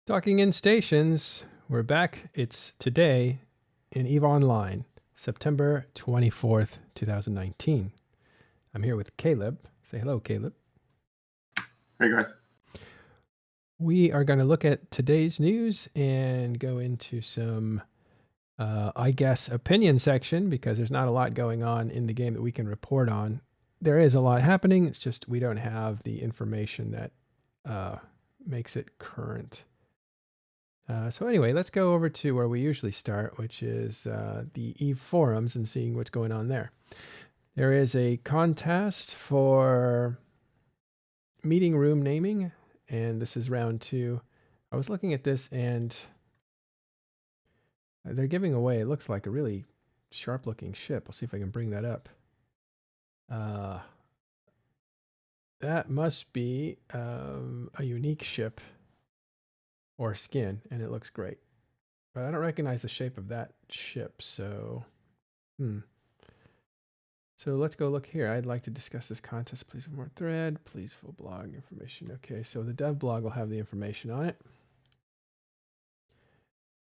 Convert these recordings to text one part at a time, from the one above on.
Docking in stations. We're back. It's today in EVE Online, September 24th, 2019. I'm here with Caleb. Say hello, Caleb. Hey, guys. We are going to look at today's news and go into some, I guess, opinion section because there's not a lot going on in the game that we can report on. There is a lot happening. It's just we don't have the information that makes it current. So anyway, let's go over to where we usually start, which is the EVE forums and seeing what's going on there. There is a contest for meeting room naming, and this is round 2. I was looking at this, and they're giving away, it looks like a really sharp-looking ship. I'll see if I can bring that up. That must be a unique ship or skin, and it looks great. But I don't recognize the shape of that ship, so... So let's go look here. I'd like to discuss this contest. Please more thread. Please full blog information. Okay, so the dev blog will have the information on it.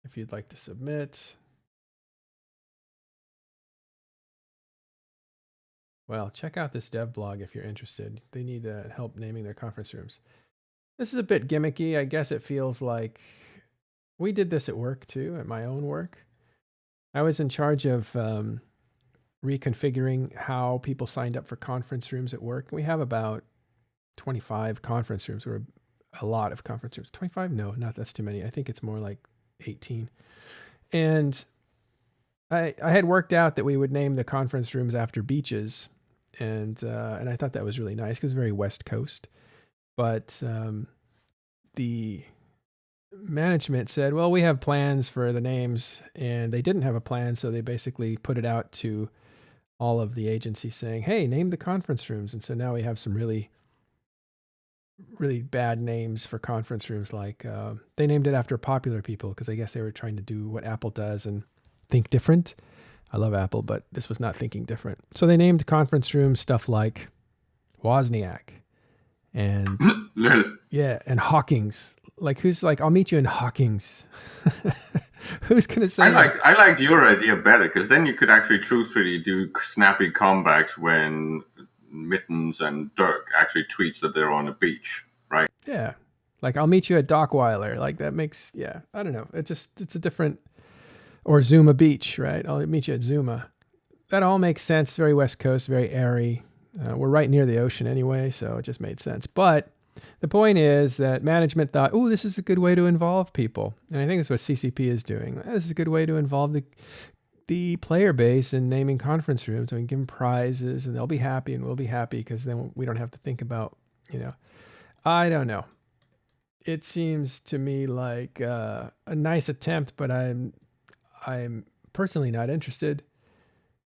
If you'd like to submit. Well, check out this dev blog if you're interested. They need help naming their conference rooms. This is a bit gimmicky. I guess it feels like we did this at work too, at my own work. I was in charge of reconfiguring how people signed up for conference rooms at work. We have about 25 conference rooms, or a lot of conference rooms. 25? No, not that's too many. I think it's more like 18. And I had worked out that we would name the conference rooms after beaches, and I thought that was really nice because it's very West Coast. But the management said, well, we have plans for the names, and they didn't have a plan, so they basically put it out to all of the agencies saying, hey, name the conference rooms. And so now we have some really, really bad names for conference rooms. Like they named it after popular people because I guess they were trying to do what Apple does and think different. I love Apple, but this was not thinking different. So they named conference rooms stuff like Wozniak and yeah, and Hawkins. Like who's like, I'll meet you in Hawkins. Who's gonna say? I like your idea better because then you could actually truthfully do snappy comebacks when Mittens and Dirk actually tweets that they're on a beach, right? Yeah, like I'll meet you at Dockweiler. Like that makes I don't know. It's a different, or Zuma Beach, right? I'll meet you at Zuma. That all makes sense. Very West Coast, very airy. We're right near the ocean anyway, so it just made sense. But the point is that management thought, oh, this is a good way to involve people. And I think that's what CCP is doing. This is a good way to involve the player base in naming conference rooms. I mean, give them prizes and they'll be happy and we'll be happy because then we don't have to think about, I don't know. It seems to me like a nice attempt, but I'm personally not interested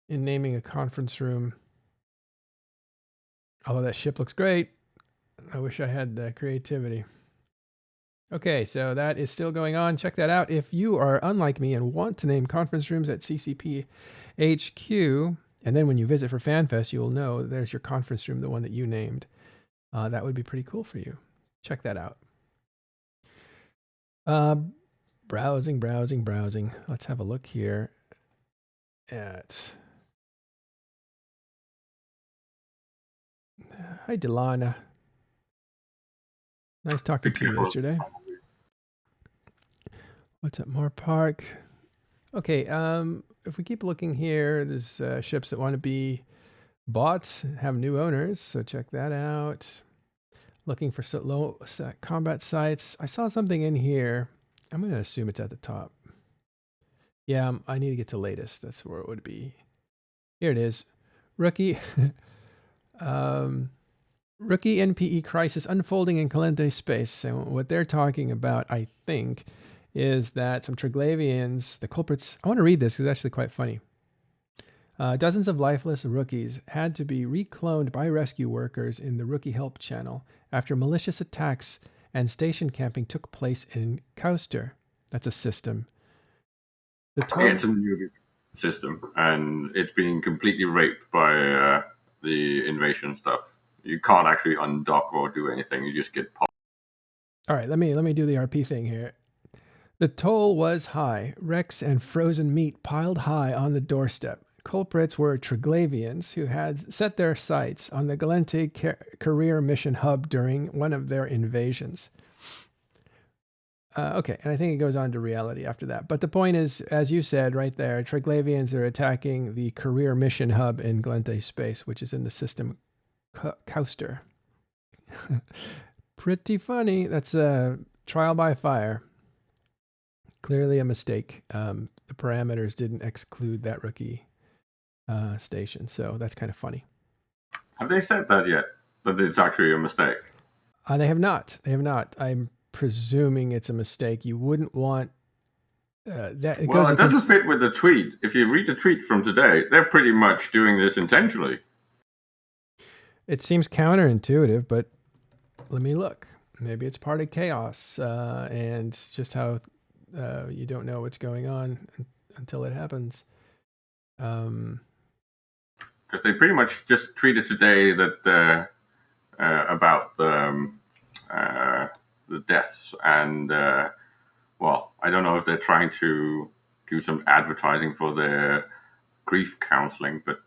in naming a conference room. Although that ship looks great. I wish I had the creativity. Okay, so that is still going on. Check that out. If you are unlike me and want to name conference rooms at CCP HQ, and then when you visit for FanFest, you will know there's your conference room, the one that you named. That would be pretty cool for you. Check that out. Browsing. Let's have a look here at... Hi, Delana. Nice talking to you yesterday. What's up, Moore Park? Okay, if we keep looking here, there's ships that want to be bought, have new owners, so check that out. Looking for low combat sites. I saw something in here. I'm going to assume it's at the top. Yeah, I need to get to latest. That's where it would be. Here it is. Rookie. Rookie NPE crisis unfolding in Calente space. And what they're talking about, I think, is that some Triglavians, the culprits... I want to read this because it's actually quite funny. Dozens of lifeless rookies had to be recloned by rescue workers in the Rookie Help channel after malicious attacks and station camping took place in Couster. That's a system. It's a new system, and it's being completely raped by the invasion stuff. You can't actually undock or do anything. You just get popped. All right, let me do the RP thing here. The toll was high. Wrecks and frozen meat piled high on the doorstep. Culprits were Triglavians who had set their sights on the Galente career mission hub during one of their invasions. Okay, and I think it goes on to reality after that. But the point is, as you said right there, Triglavians are attacking the career mission hub in Galente space, which is in the system Couster. Pretty funny. That's a trial by fire. Clearly a mistake. The parameters didn't exclude that rookie station, so that's kind of funny. Have they said that yet? That it's actually a mistake? They have not. They have not. I'm presuming it's a mistake. You wouldn't want that. It doesn't fit with the tweet. If you read the tweet from today, they're pretty much doing this intentionally. It seems counterintuitive, but let me look. Maybe it's part of chaos and just how you don't know what's going on until it happens. Because they pretty much just tweeted today that about the deaths and well, I don't know if they're trying to do some advertising for their grief counseling, but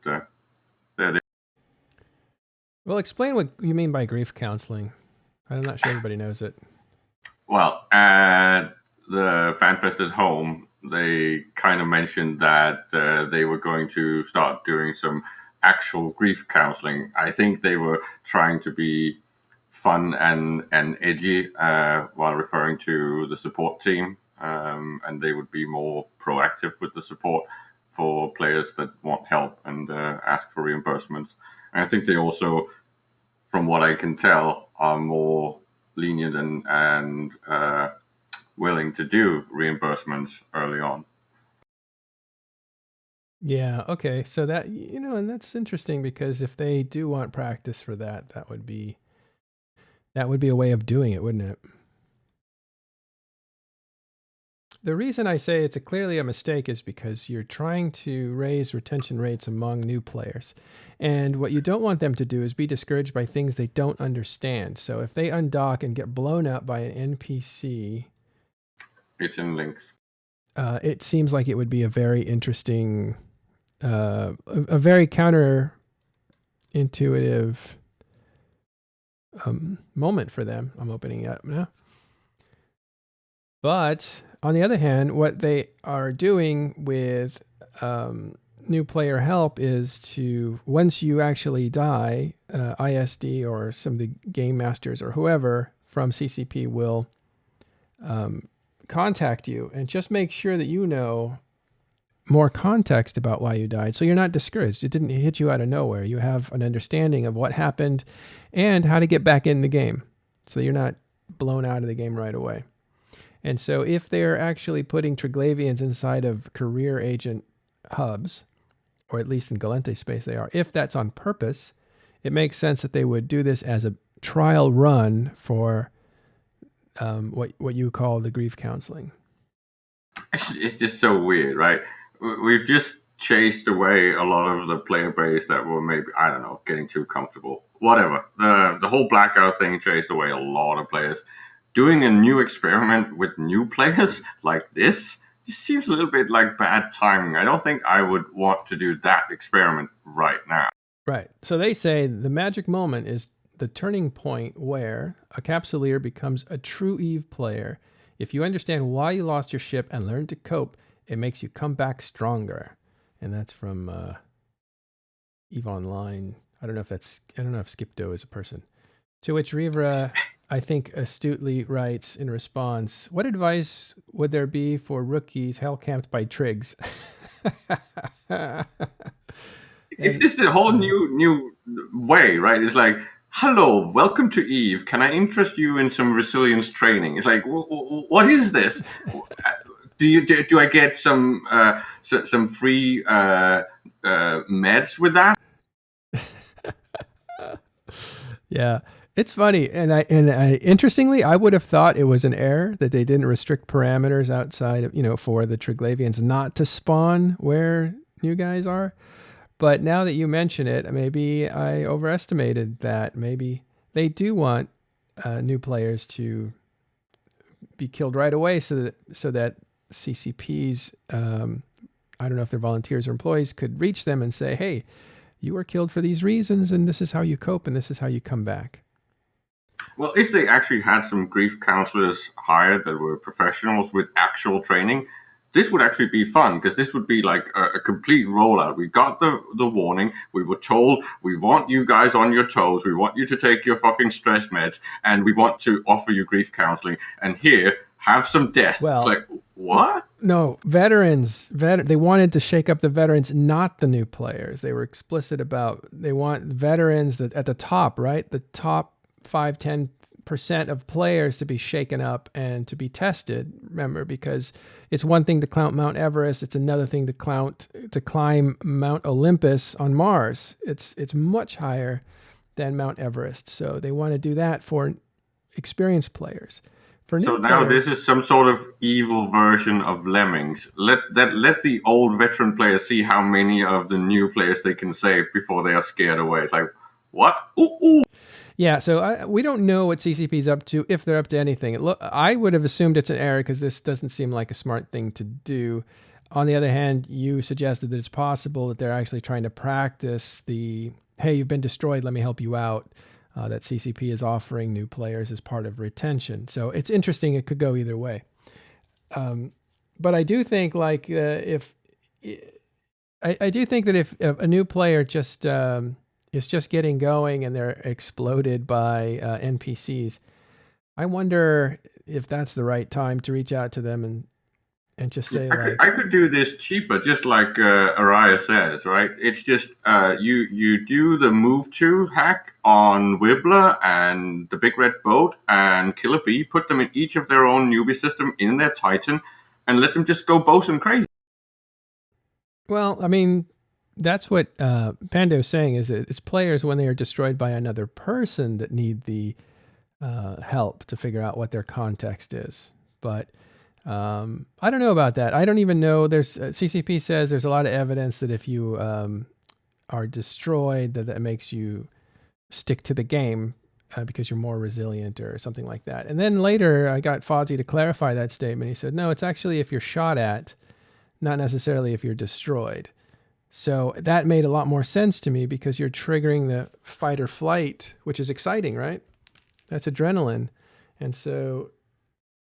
Well, explain what you mean by grief counseling. I'm not sure everybody knows it. Well, at the FanFest at home, they kind of mentioned that they were going to start doing some actual grief counseling. I think they were trying to be fun and edgy while referring to the support team, and they would be more proactive with the support for players that want help and ask for reimbursements. And I think they also, from what I can tell, are more lenient and willing to do reimbursements early on. Yeah, okay. So that, and that's interesting because if they do want practice for that, that would be a way of doing it, wouldn't it? The reason I say it's clearly a mistake is because you're trying to raise retention rates among new players. And what you don't want them to do is be discouraged by things they don't understand. So if they undock and get blown up by an NPC... It's in links. It seems like it would be a very interesting, a very counterintuitive moment for them. I'm opening it up now. But on the other hand, what they are doing with new player help is to, once you actually die, ISD or some of the game masters or whoever from CCP will contact you and just make sure that you know more context about why you died. So you're not discouraged. It didn't hit you out of nowhere. You have an understanding of what happened and how to get back in the game. So you're not blown out of the game right away. And so if they're actually putting Triglavians inside of career agent hubs, or at least in Galente space they are, if that's on purpose, it makes sense that they would do this as a trial run for what you call the grief counseling. It's just so weird, right? We've just chased away a lot of the player base that were maybe, I don't know, getting too comfortable. Whatever. The whole Blackout thing chased away a lot of players. Doing a new experiment with new players like this just seems a little bit like bad timing. I don't think I would want to do that experiment right now. Right. So they say the magic moment is the turning point where a capsuleer becomes a true EVE player. If you understand why you lost your ship and learn to cope, it makes you come back stronger. And that's from EVE Online. I don't know if Skipdo is a person. To which Rivra, I think, astutely writes in response, what advice would there be for rookies hell-camped by Trigs? It's just a whole new way, right? It's like, hello, welcome to EVE. Can I interest you in some resilience training? It's like, what is this? Do I get some free meds with that? Yeah, it's funny, and I interestingly, I would have thought it was an error that they didn't restrict parameters outside of for the Triglavians not to spawn where new guys are. But now that you mention it, maybe I overestimated that. Maybe they do want new players to be killed right away so that CCPs, I don't know if they're volunteers or employees, could reach them and say, hey, you were killed for these reasons, and this is how you cope, and this is how you come back. Well, if they actually had some grief counselors hired that were professionals with actual training, this would actually be fun, because this would be like a complete rollout. We got the warning. We were told, we want you guys on your toes. We want you to take your fucking stress meds, and we want to offer you grief counseling. And here, have some death. Well, it's like, what? No, veterans, they wanted to shake up the veterans, not the new players. They were explicit about, they want veterans that at the top, right? The top 5-10% of players to be shaken up and to be tested. Remember, because it's one thing to climb Mount Everest, it's another thing to climb Mount Olympus on Mars. It's much higher than Mount Everest. So they want to do that for experienced players. So now this is some sort of evil version of Lemmings. Let the old veteran players see how many of the new players they can save before they are scared away. It's like, what? Ooh. Yeah, so we don't know what CCP's up to, if they're up to anything. I would have assumed it's an error because this doesn't seem like a smart thing to do. On the other hand, you suggested that it's possible that they're actually trying to practice the, hey, you've been destroyed, let me help you out. That CCP is offering new players as part of retention. So it's interesting. It could go either way. But I do think like I do think that if a new player just is just getting going and they're exploded by NPCs, I wonder if that's the right time to reach out to them and just say, I could do this cheaper, just like Araya says, right? It's just you do the move to hack on Wibbler and the Big Red Boat and Killer Bee, put them in each of their own newbie system in their Titan, and let them just go bosun crazy. Well, I mean, that's what Pando's saying, is that it's players when they are destroyed by another person that need the help to figure out what their context is. But I don't know about that. I don't even know. There's CCP says there's a lot of evidence that if you are destroyed, that makes you stick to the game because you're more resilient or something like that. And then later I got Fozzie to clarify that statement. He said, no, it's actually if you're shot at, not necessarily if you're destroyed. So that made a lot more sense to me because you're triggering the fight or flight, which is exciting, right? That's adrenaline. And so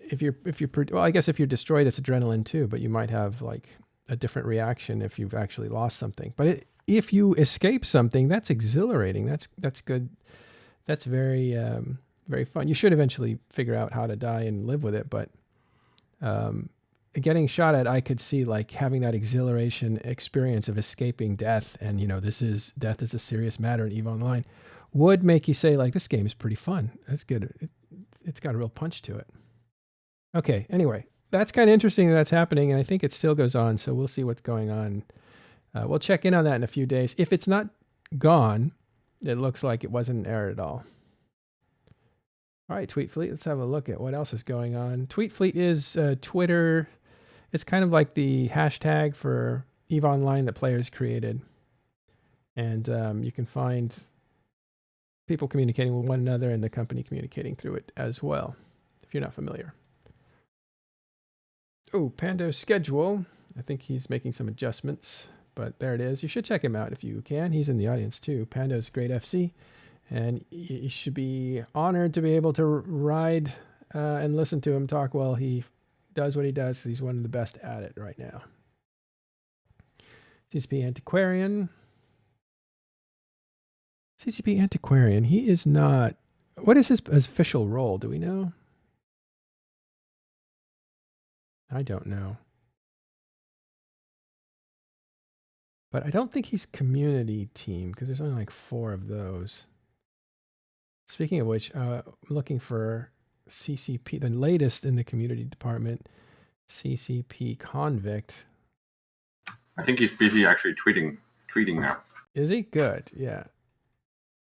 well, I guess if you're destroyed, it's adrenaline too, but you might have like a different reaction if you've actually lost something. But if you escape something, that's exhilarating. That's good. That's very, very fun. You should eventually figure out how to die and live with it. But getting shot at, I could see like having that exhilaration experience of escaping death. And, death is a serious matter in EVE Online would make you say like, this game is pretty fun. That's good. It's got a real punch to it. Okay, anyway, that's kind of interesting that's happening, and I think it still goes on, so we'll see what's going on. We'll check in on that in a few days. If it's not gone, it looks like it wasn't an error at all. All right, Tweet Fleet, let's have a look at what else is going on. Tweet Fleet is Twitter. It's kind of like the hashtag for EVE Online that players created. And you can find people communicating with one another and the company communicating through it as well, if you're not familiar. Oh, Pando's schedule. I think he's making some adjustments, but there it is. You should check him out if you can. He's in the audience too. Pando's great FC, and you should be honored to be able to ride and listen to him talk while he does what he does. He's one of the best at it right now. CCP Antiquarian. CCP Antiquarian. He is not. What is his official role? Do we know? I don't know. But I don't think he's community team because there's only like 4 of those. Speaking of which, I'm looking for CCP, the latest in the community department, CCP Convict. I think he's busy actually tweeting now. Is he? Good. Yeah.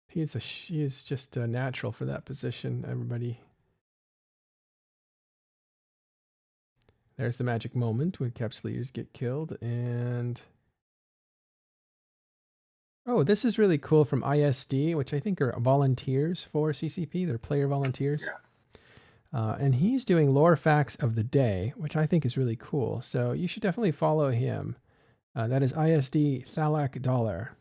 He is just a natural for that position, everybody. There's the magic moment when Caps leaders get killed. And oh, this is really cool from ISD, which I think are volunteers for CCP. They're player volunteers. And he's doing lore facts of the day, which I think is really cool. So you should definitely follow him. That is ISD Thalak Dollar.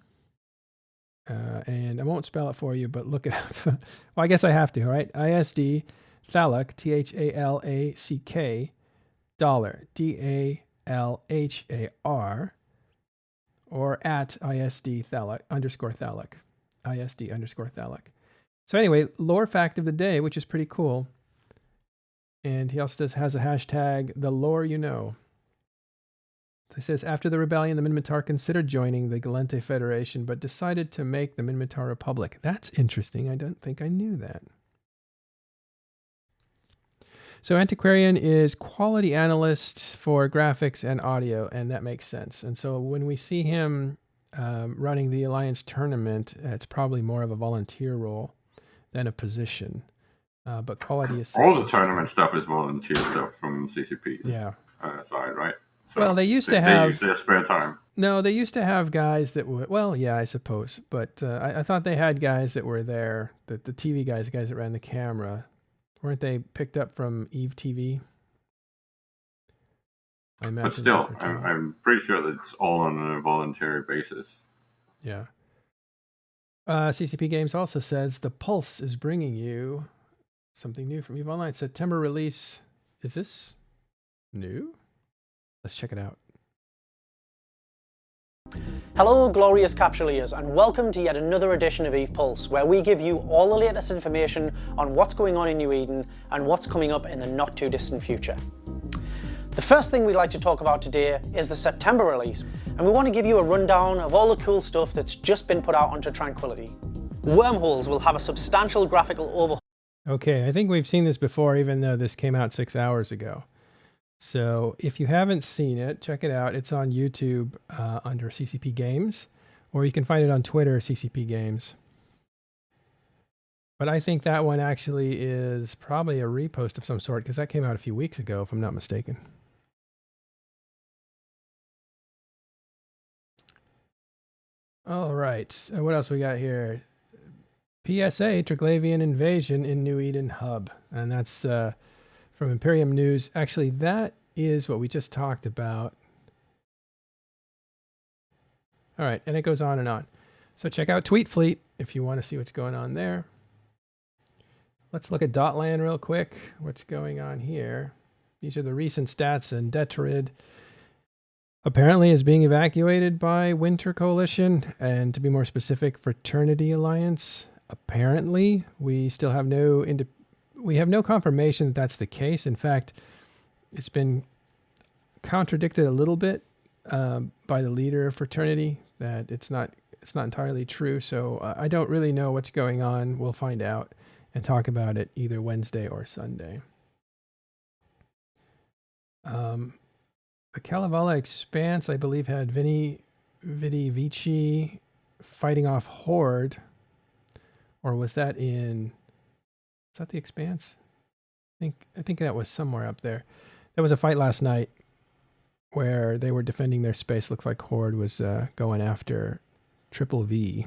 And I won't spell it for you, but look it up. Well, I guess I have to, right? ISD Thalak, THALACK, dollar, DALHAR, or at ISD Thalak, _Thalak, ISD _Thalak. So anyway, lore fact of the day, which is pretty cool. And he also has a hashtag, the lore you know. So he says, after the rebellion, the Minmatar considered joining the Galente Federation, but decided to make the Minmatar Republic. That's interesting. I don't think I knew that. So Antiquarian is quality analyst for graphics and audio, and that makes sense. And so when we see him running the Alliance tournament, it's probably more of a volunteer role than a position. But quality assistance. All the tournament stuff is volunteer stuff from CCP's side, right? So well, they used to have... They use their spare time. No, they used to have guys that were... Well, yeah, I suppose. But I thought they had guys that were there, the TV guys, the guys that ran the camera. Weren't they picked up from Eve TV? But still, I'm pretty sure that it's all on a voluntary basis. Yeah. CCP Games also says, The Pulse is bringing you something new from EVE Online. September release. Is this new? Let's check it out. Hello, glorious capsuleers, and welcome to yet another edition of EVE Pulse, where we give you all the latest information on what's going on in New Eden and what's coming up in the not too distant future. The first thing we'd like to talk about today is the September release, and we want to give you a rundown of all the cool stuff that's just been put out onto Tranquility. Wormholes will have a substantial graphical overhaul. Okay, I think we've seen this before, even though this came out 6 hours ago. So if you haven't seen it, check it out. It's on YouTube under CCP Games, or you can find it on Twitter, CCP Games. But I think that one actually is probably a repost of some sort, because that came out a few weeks ago, if I'm not mistaken. All right, what else we got here? PSA, Triglavian Invasion in New Eden Hub. And that's... from Imperium News. Actually, that is what we just talked about. All right, and it goes on and on. So check out Tweet Fleet if you want to see what's going on there. Let's look at DotLand real quick. What's going on here? These are the recent stats, and Detrid apparently is being evacuated by Winter Coalition, and to be more specific, Fraternity Alliance. Apparently, we still have no confirmation that that's the case. In fact, it's been contradicted a little bit by the leader of Fraternity that it's not entirely true. So I don't really know what's going on. We'll find out and talk about it either Wednesday or Sunday. The Kalevala Expanse, I believe, had Vidi Vici fighting off Horde, or was that in? Is that the Expanse? I think that was somewhere up there. There was a fight last night where they were defending their space. Looks like Horde was going after Triple V.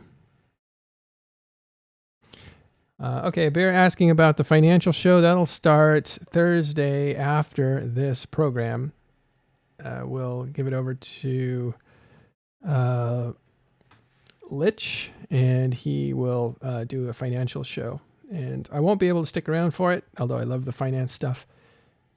Okay, Bear asking about the financial show. That'll start Thursday after this program. We'll give it over to Lich, and he will do a financial show. And I won't be able to stick around for it, although I love the finance stuff.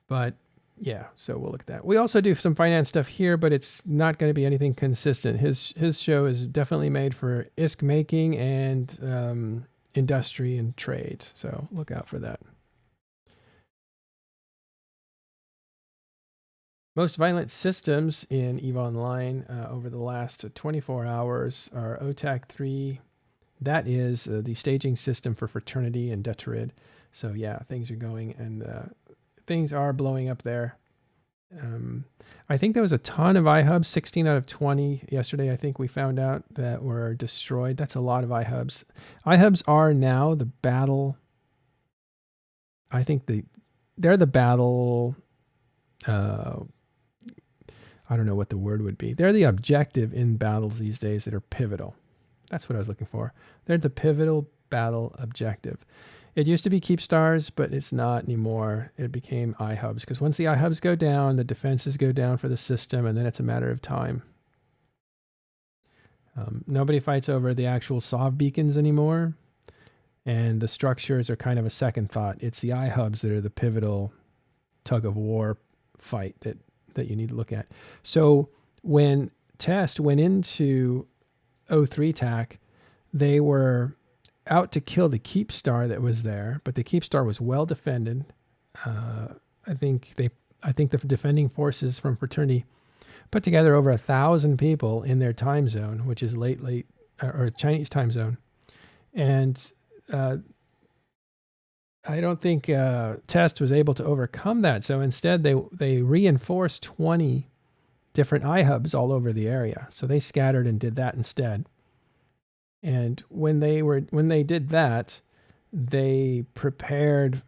But yeah, so we'll look at that. We also do some finance stuff here, but it's not going to be anything consistent. His show is definitely made for ISK making and industry and trades. So look out for that. Most violent systems in EVE Online over the last 24 hours are OTAC 3. That is the staging system for Fraternity and Detrid. So yeah, things are going and things are blowing up there. I think there was a ton of iHubs, 16 out of 20. Yesterday, I think we found out that were destroyed. That's a lot of iHubs. iHubs are now the battle. I think they're the battle. I don't know what the word would be. They're the objective in battles these days that are pivotal. That's what I was looking for. They're the pivotal battle objective. It used to be keep stars, but it's not anymore. It became iHubs, because once the iHubs go down, the defenses go down for the system, and then it's a matter of time. Nobody fights over the actual SOV beacons anymore, and the structures are kind of a second thought. It's the iHubs that are the pivotal tug of war fight that you need to look at. So when Test went into 03 TAC, they were out to kill the keep star that was there, but the keep star was well defended. I think the defending forces from Fraternity put together over 1,000 people in their time zone, which is late or Chinese time zone, and I don't think Test was able to overcome that. So instead, they reinforced 20 different iHubs all over the area. So they scattered and did that instead. And when they did that, they prepared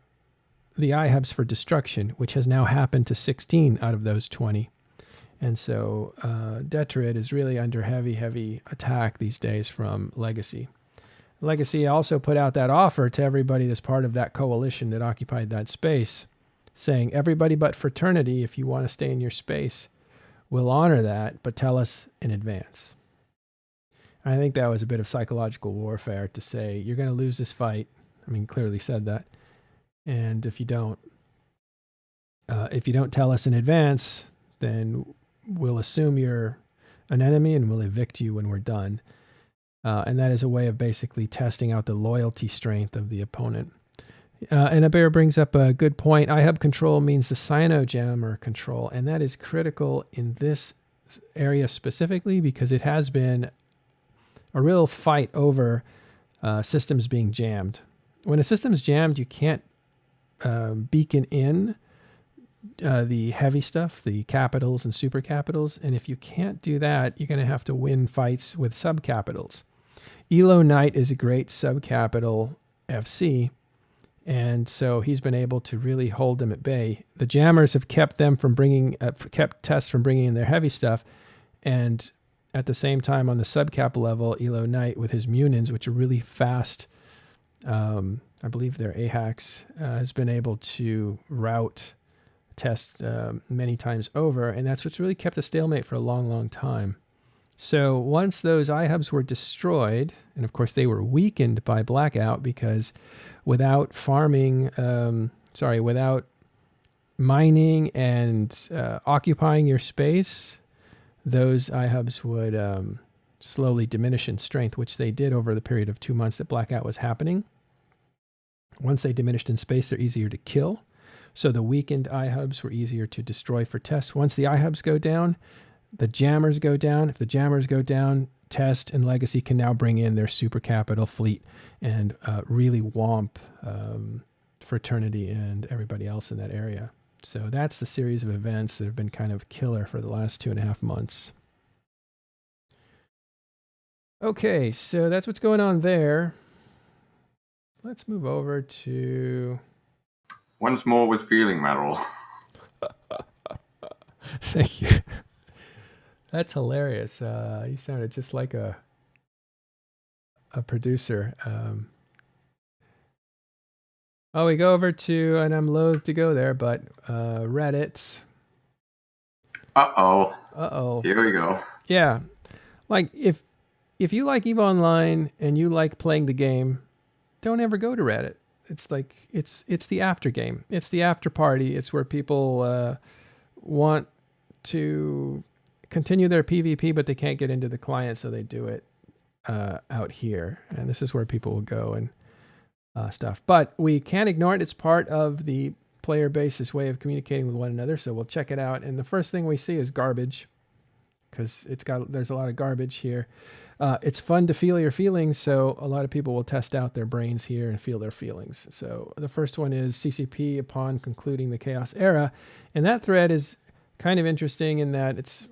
the iHubs for destruction, which has now happened to 16 out of those 20. And so Detroit is really under heavy attack these days from Legacy. Legacy also put out that offer to everybody that's part of that coalition that occupied that space, saying, everybody but Fraternity, if you want to stay in your space, we'll honor that, but tell us in advance. I think that was a bit of psychological warfare to say, you're going to lose this fight. I mean, clearly said that. And if you don't tell us in advance, then we'll assume you're an enemy and we'll evict you when we're done. And that is a way of basically testing out the loyalty strength of the opponent. And Abir brings up a good point. iHub control means the Cyano-Jammer control, and that is critical in this area specifically because it has been a real fight over systems being jammed. When a system's jammed, you can't beacon in the heavy stuff, the capitals and super capitals. And if you can't do that, you're going to have to win fights with subcapitals. Elo Knight is a great subcapital FC, and so he's been able to really hold them at bay. The jammers have kept them from kept Tests from bringing in their heavy stuff, and at the same time on the subcapital level, Elo Knight with his Munins, which are really fast, I believe they're AHACs, has been able to route Tests many times over, and that's what's really kept a stalemate for a long time. So once those iHubs were destroyed, and of course they were weakened by Blackout because without without mining and occupying your space, those iHubs would slowly diminish in strength, which they did over the period of 2 months that Blackout was happening. Once they diminished in space, they're easier to kill. So the weakened iHubs were easier to destroy for Test. Once the iHubs go down, the jammers go down. If the jammers go down, Test and Legacy can now bring in their super capital fleet and really womp Fraternity and everybody else in that area. So that's the series of events that have been kind of killer for the last 2.5 months. Okay, so that's what's going on there. Let's move over to... Once more with feeling, Merrill. Thank you. That's hilarious. You sounded just like a producer. We go over to, and I'm loath to go there, but Reddit. Uh-oh. Here we go. Yeah. Like, if you like EVE Online and you like playing the game, don't ever go to Reddit. It's like, it's the after game. It's the after party. It's where people want to continue their PvP, but they can't get into the client, so they do it out here. And this is where people will go and stuff. But we can't ignore it. It's part of the player base's way of communicating with one another, so we'll check it out. And the first thing we see is garbage, because there's a lot of garbage here. It's fun to feel your feelings, so a lot of people will test out their brains here and feel their feelings. So the first one is CCP upon concluding the Chaos Era. And that thread is kind of interesting in that it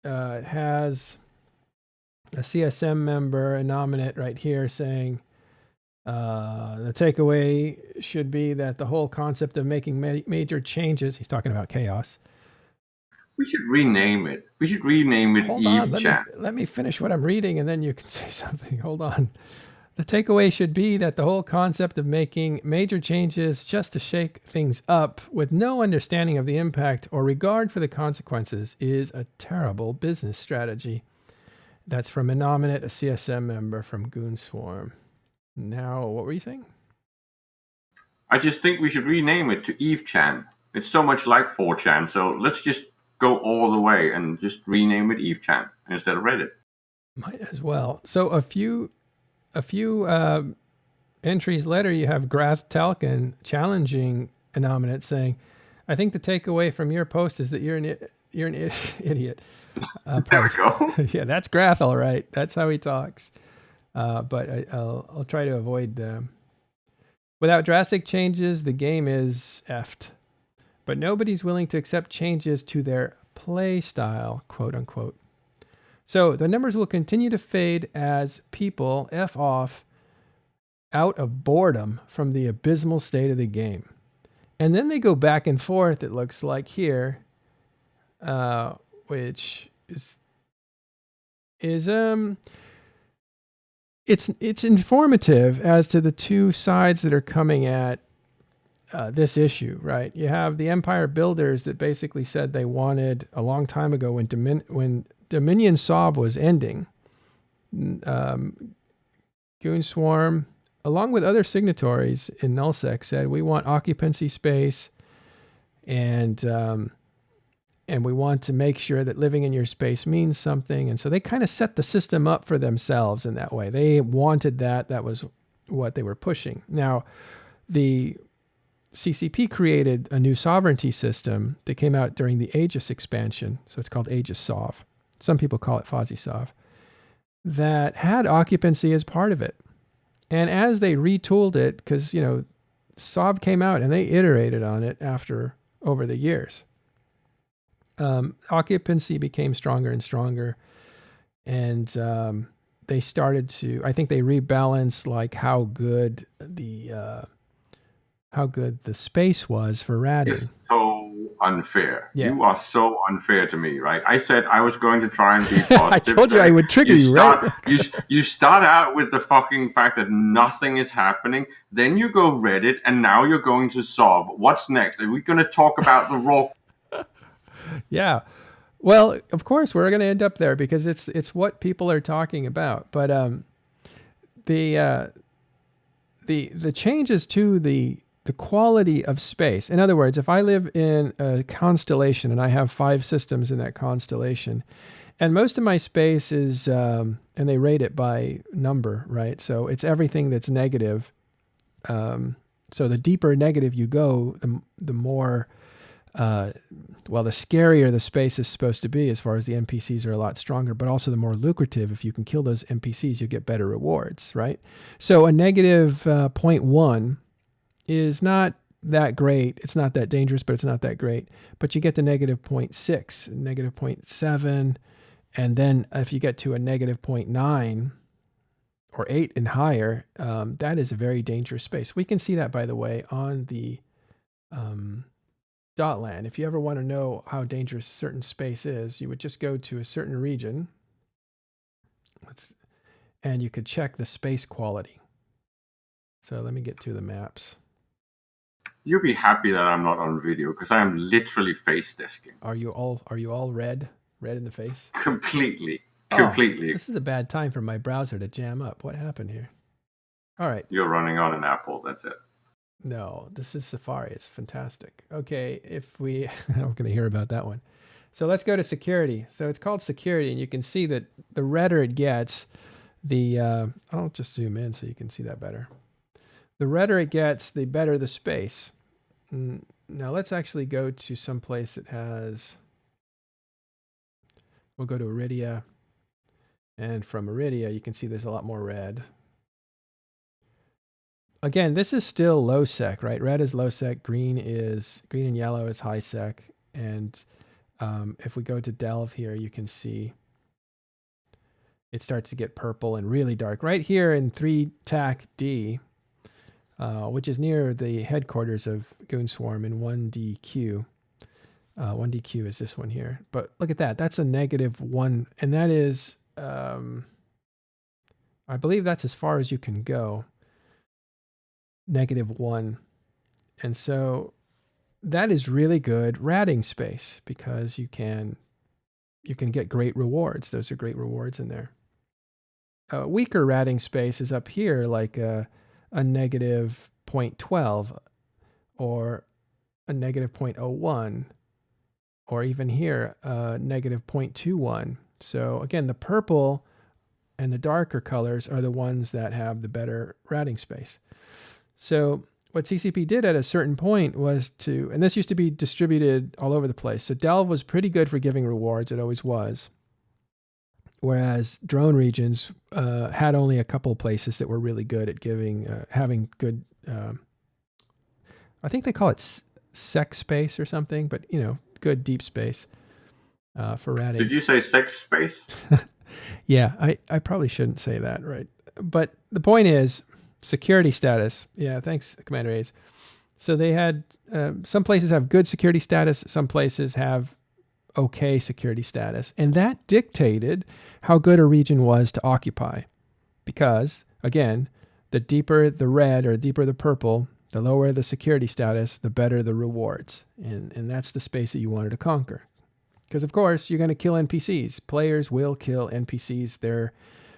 has a CSM member, Inomminate, right here saying the takeaway should be that the whole concept of making major changes, he's talking about chaos. We should rename it. We should rename it Hold Eve on, Chat. let me finish what I'm reading and then you can say something. Hold on. The takeaway should be that the whole concept of making major changes just to shake things up with no understanding of the impact or regard for the consequences is a terrible business strategy. That's from Inomminate, a CSM member from Goon Swarm. Now, what were you saying? I just think we should rename it to EveChan. It's so much like 4chan, so let's just go all the way and just rename it EveChan instead of Reddit. Might as well. So a few entries later, you have Grath challenging Inomminate, saying, "I think the takeaway from your post is that you're an idiot." There we go. Yeah, that's Grath, all right. That's how he talks. But I'll try to avoid them. Without drastic changes, the game is effed. But nobody's willing to accept changes to their play style, quote unquote. So the numbers will continue to fade as people F off out of boredom from the abysmal state of the game. And then they go back and forth, it looks like here, which is it's informative as to the two sides that are coming at this issue, right? You have the Empire builders that basically said they wanted a long time ago when Dominion Sov was ending. Goon Swarm, along with other signatories in nullsec, said we want occupancy space and we want to make sure that living in your space means something. And so they kind of set the system up for themselves in that way. They wanted that. That was what they were pushing. Now, the CCP created a new sovereignty system that came out during the Aegis expansion. So it's called Aegis Sov. Some people call it Fuzzy Sov. That had occupancy as part of it. And as they retooled it, because, Sov came out and they iterated on it over the years. Occupancy became stronger and stronger. And they started to, I think they rebalanced like how good the space was for ratting. It's so unfair. Yeah. You are so unfair to me, right? I said I was going to try and be positive. I told you I would trigger you, right? You start out with the fucking fact that nothing is happening. Then you go Reddit, and now you're going to Sov. What's next? Are we going to talk about the raw? Yeah. Well, of course, we're going to end up there because it's what people are talking about. But the changes to the quality of space. In other words, if I live in a constellation and I have 5 systems in that constellation, and most of my space is, and they rate it by number, right? So it's everything that's negative. So the deeper negative you go, the more, the scarier the space is supposed to be as far as the NPCs are a lot stronger, but also the more lucrative. If you can kill those NPCs, you get better rewards, right? So a negative 0.1 is not that great. It's not that dangerous, but it's not that great. But you get to negative 0.6, negative 0.7, and then if you get to a negative 0.9 or 8 and higher, that is a very dangerous space. We can see that, by the way, on the DotLand. If you ever want to know how dangerous a certain space is, you would just go to a certain region, and you could check the space quality. So let me get to the maps. You'll be happy that I'm not on video because I am literally face desking. Are you all red in the face? Completely. This is a bad time for my browser to jam up. What happened here? All right. You're running on an Apple. That's it. No, this is Safari. It's fantastic. Okay, I'm not going to hear about that one. So let's go to security. So it's called security, and you can see that the redder it gets, I'll just zoom in so you can see that better. The redder it gets, the better the space. Now let's actually go to some place that has, we'll go to Iridia. And from Iridia, you can see there's a lot more red. Again, this is still low sec, right? Red is low sec, green and yellow is high sec. And if we go to Delve here, you can see it starts to get purple and really dark. Right here in 3 TAC D, which is near the headquarters of Goon Swarm in 1DQ. 1DQ is this one here. But look at that. That's a -1. And that is I believe that's as far as you can go. -1. And so that is really good ratting space because you can get great rewards. Those are great rewards in there. A weaker ratting space is up here, like a -0.12 or a -0.01, or even here, -0.21. So again, the purple and the darker colors are the ones that have the better ratting space. So what CCP did at a certain point was to, and this used to be distributed all over the place. So Delve was pretty good for giving rewards. It always was. Whereas drone regions had only a couple of places that were really good at giving, having good, I think they call it sex space or something, but good deep space for ratting. Did you say sex space? Yeah, I probably shouldn't say that, right? But the point is, security status. Yeah, thanks, Commander A's. So they had, some places have good security status, some places have okay security status. And that dictated how good a region was to occupy. Because, again, the deeper the red or deeper the purple, the lower the security status, the better the rewards. And that's the space that you wanted to conquer. Because, of course, you're going to kill NPCs. Players will kill NPCs.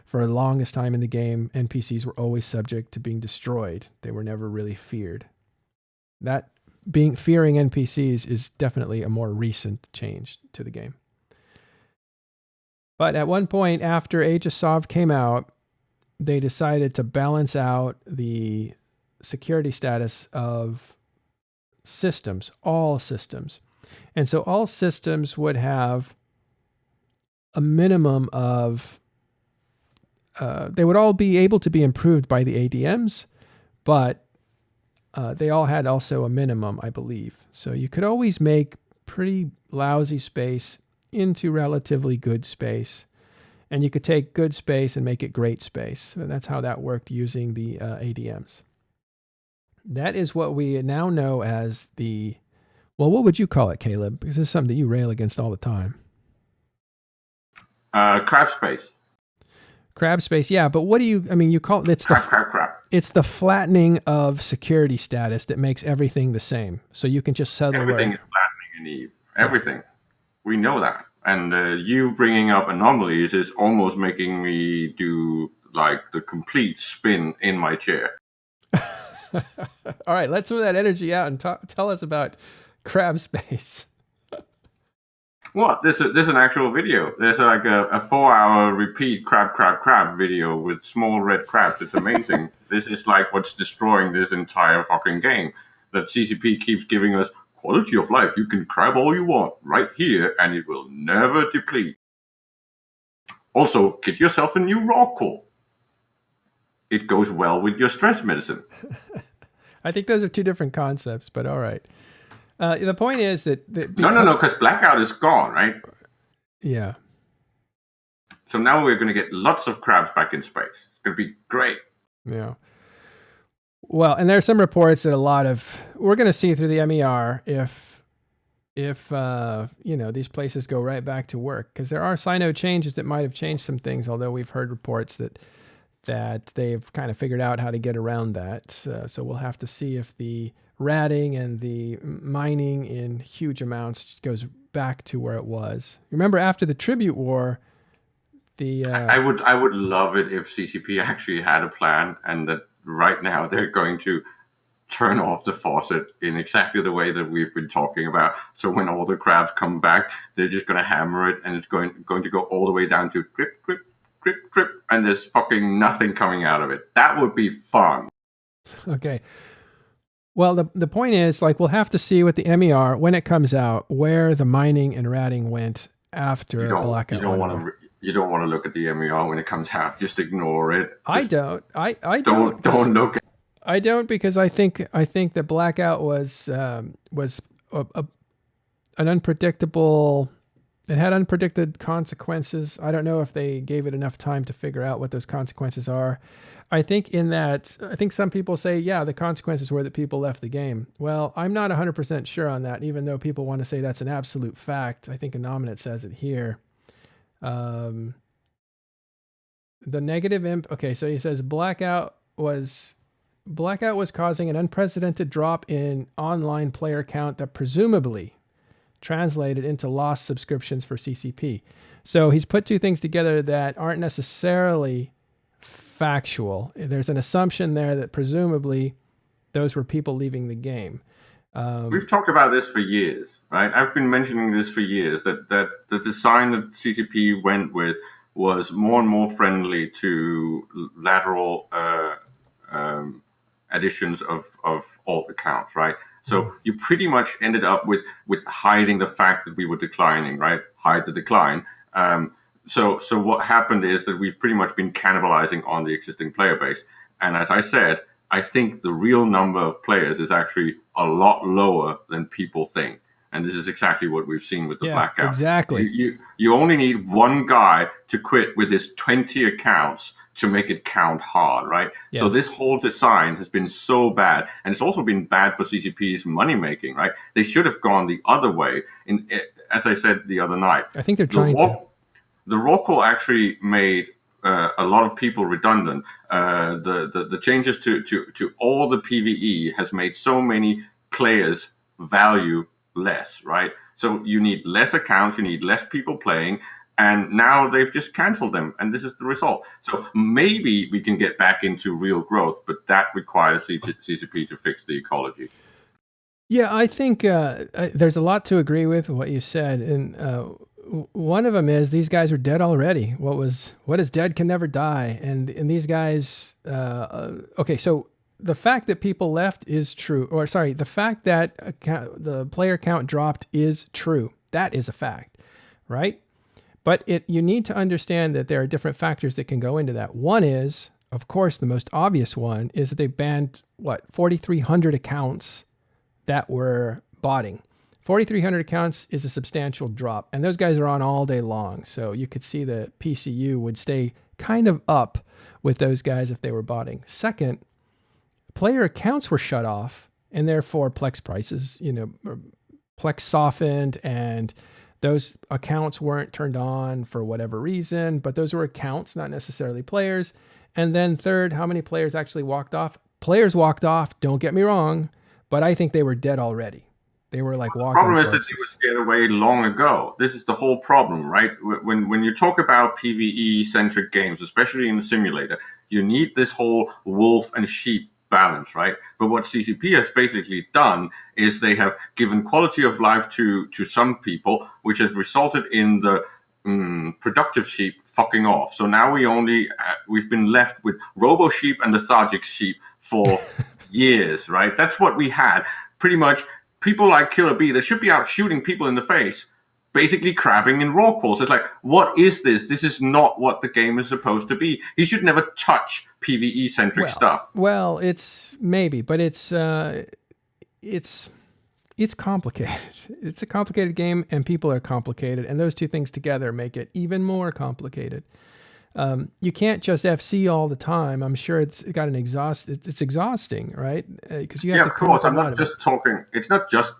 For the longest time in the game, NPCs were always subject to being destroyed. They were never really feared. That fearing NPCs is definitely a more recent change to the game. But at one point after Age of Sov came out, they decided to balance out the security status of systems, all systems. And so all systems would have a minimum of, they would all be able to be improved by the ADMs, but they all had also a minimum, I believe. So you could always make pretty lousy space into relatively good space. And you could take good space and make it great space. And that's how that worked using the ADMs. That is what we now know as the, well, what would you call it, Caleb? Because this is something that you rail against all the time. Crab space. Crab space, yeah. But what do you, you call it, crab. It's the flattening of security status that makes everything the same. So you can just settle everything is flattening in Eve. Everything. We know that. And you bringing up anomalies is almost making me do like the complete spin in my chair. All right, let's move that energy out and tell us about crab space. What? This is an actual video. There's like a 4-hour repeat crab video with small red crabs. It's amazing. This is like what's destroying this entire fucking game. That CCP keeps giving us quality of life. You can crab all you want right here and it will never deplete. Also, get yourself a new raw core. It goes well with your stress medicine. I think those are two different concepts, but all right. The point is that... No, because Blackout is gone, right? Yeah. So now we're going to get lots of crabs back in space. It's going to be great. Yeah. Well, and there are some reports that we're going to see through the MER if these places go right back to work, because there are Sino changes that might have changed some things, although we've heard reports that they've kind of figured out how to get around that. So we'll have to see if the ratting and the mining in huge amounts goes back to where it was. Remember, after the Tribute War, I would love it if CCP actually had a plan, and that right now they're going to turn off the faucet in exactly the way that we've been talking about. So when all the crabs come back, they're just going to hammer it, and it's going to go all the way down to drip, drip, drip, drip, and there's fucking nothing coming out of it. That would be fun. Okay. Well, the point is, like, we'll have to see with the MER when it comes out where the mining and ratting went after Blackout. You don't want to look at the MER when it comes out. Just ignore it. I don't look at. I don't, because I think that Blackout was an unpredictable. It had unpredicted consequences. I don't know if they gave it enough time to figure out what those consequences are. I think some people say, yeah, the consequences were that people left the game. Well, I'm not 100% sure on that, even though people want to say that's an absolute fact. I think Inomminate says it here. the negative imp. Okay, so he says Blackout was causing an unprecedented drop in online player count that presumably translated into lost subscriptions for CCP. So he's put two things together that aren't necessarily factual. There's an assumption there that presumably those were people leaving the game. We've talked about this for years, right? I've been mentioning this for years, that the design that CCP went with was more and more friendly to lateral additions of alt accounts, right? So you pretty much ended up with hiding the fact that we were declining, right? Hide the decline. So what happened is that we've pretty much been cannibalizing on the existing player base. And as I said, I think the real number of players is actually a lot lower than people think. And this is exactly what we've seen with the Blackout. Exactly. You only need one guy to quit with his 20 accounts to make it count hard, right? Yeah. So this whole design has been so bad, and it's also been bad for CCP's money making, right? They should have gone the other way. As I said the other night, I think they're trying to. The Rockwell actually made a lot of people redundant. The changes to all the PvE has made so many players value less, right? So you need less accounts, you need less people playing, and now they've just canceled them, and this is the result. So maybe we can get back into real growth, but that requires CCP to fix the ecology. Yeah, I think there's a lot to agree with what you said, and one of them is these guys are dead already. What is dead can never die, and these guys. Okay, so the fact that people left is true, or sorry, the fact that the player count dropped is true. That is a fact, right? But you need to understand that there are different factors that can go into that. One is, of course, the most obvious one is that they banned 4,300 accounts that were botting. 4,300 accounts is a substantial drop, and those guys are on all day long. So you could see the PCU would stay kind of up with those guys if they were botting. Second, player accounts were shut off, and therefore Plex prices, Plex softened, and those accounts weren't turned on for whatever reason, but those were accounts, not necessarily players. And then third, how many players actually walked off? Players walked off, don't get me wrong, but I think they were dead already. They were like walking. The problem is that they would get away long ago. This is the whole problem, right? When you talk about PvE-centric games, especially in the simulator, you need this whole wolf and sheep balance, right? But what CCP has basically done is they have given quality of life to some people, which has resulted in the productive sheep fucking off. So now we've been left with robo sheep and lethargic sheep for years, right? That's what we had. Pretty much people like Killer B that should be out shooting people in the face, basically crabbing in raw calls. It's like, what is this? This is not what the game is supposed to be. You should never touch PvE-centric stuff. Well, it's maybe, but it's complicated. It's a complicated game, and people are complicated, and those two things together make it even more complicated. You can't just FC all the time. I'm sure it's got it's exhausting, right? Because you have to. Of course. I'm not just talking. It's not just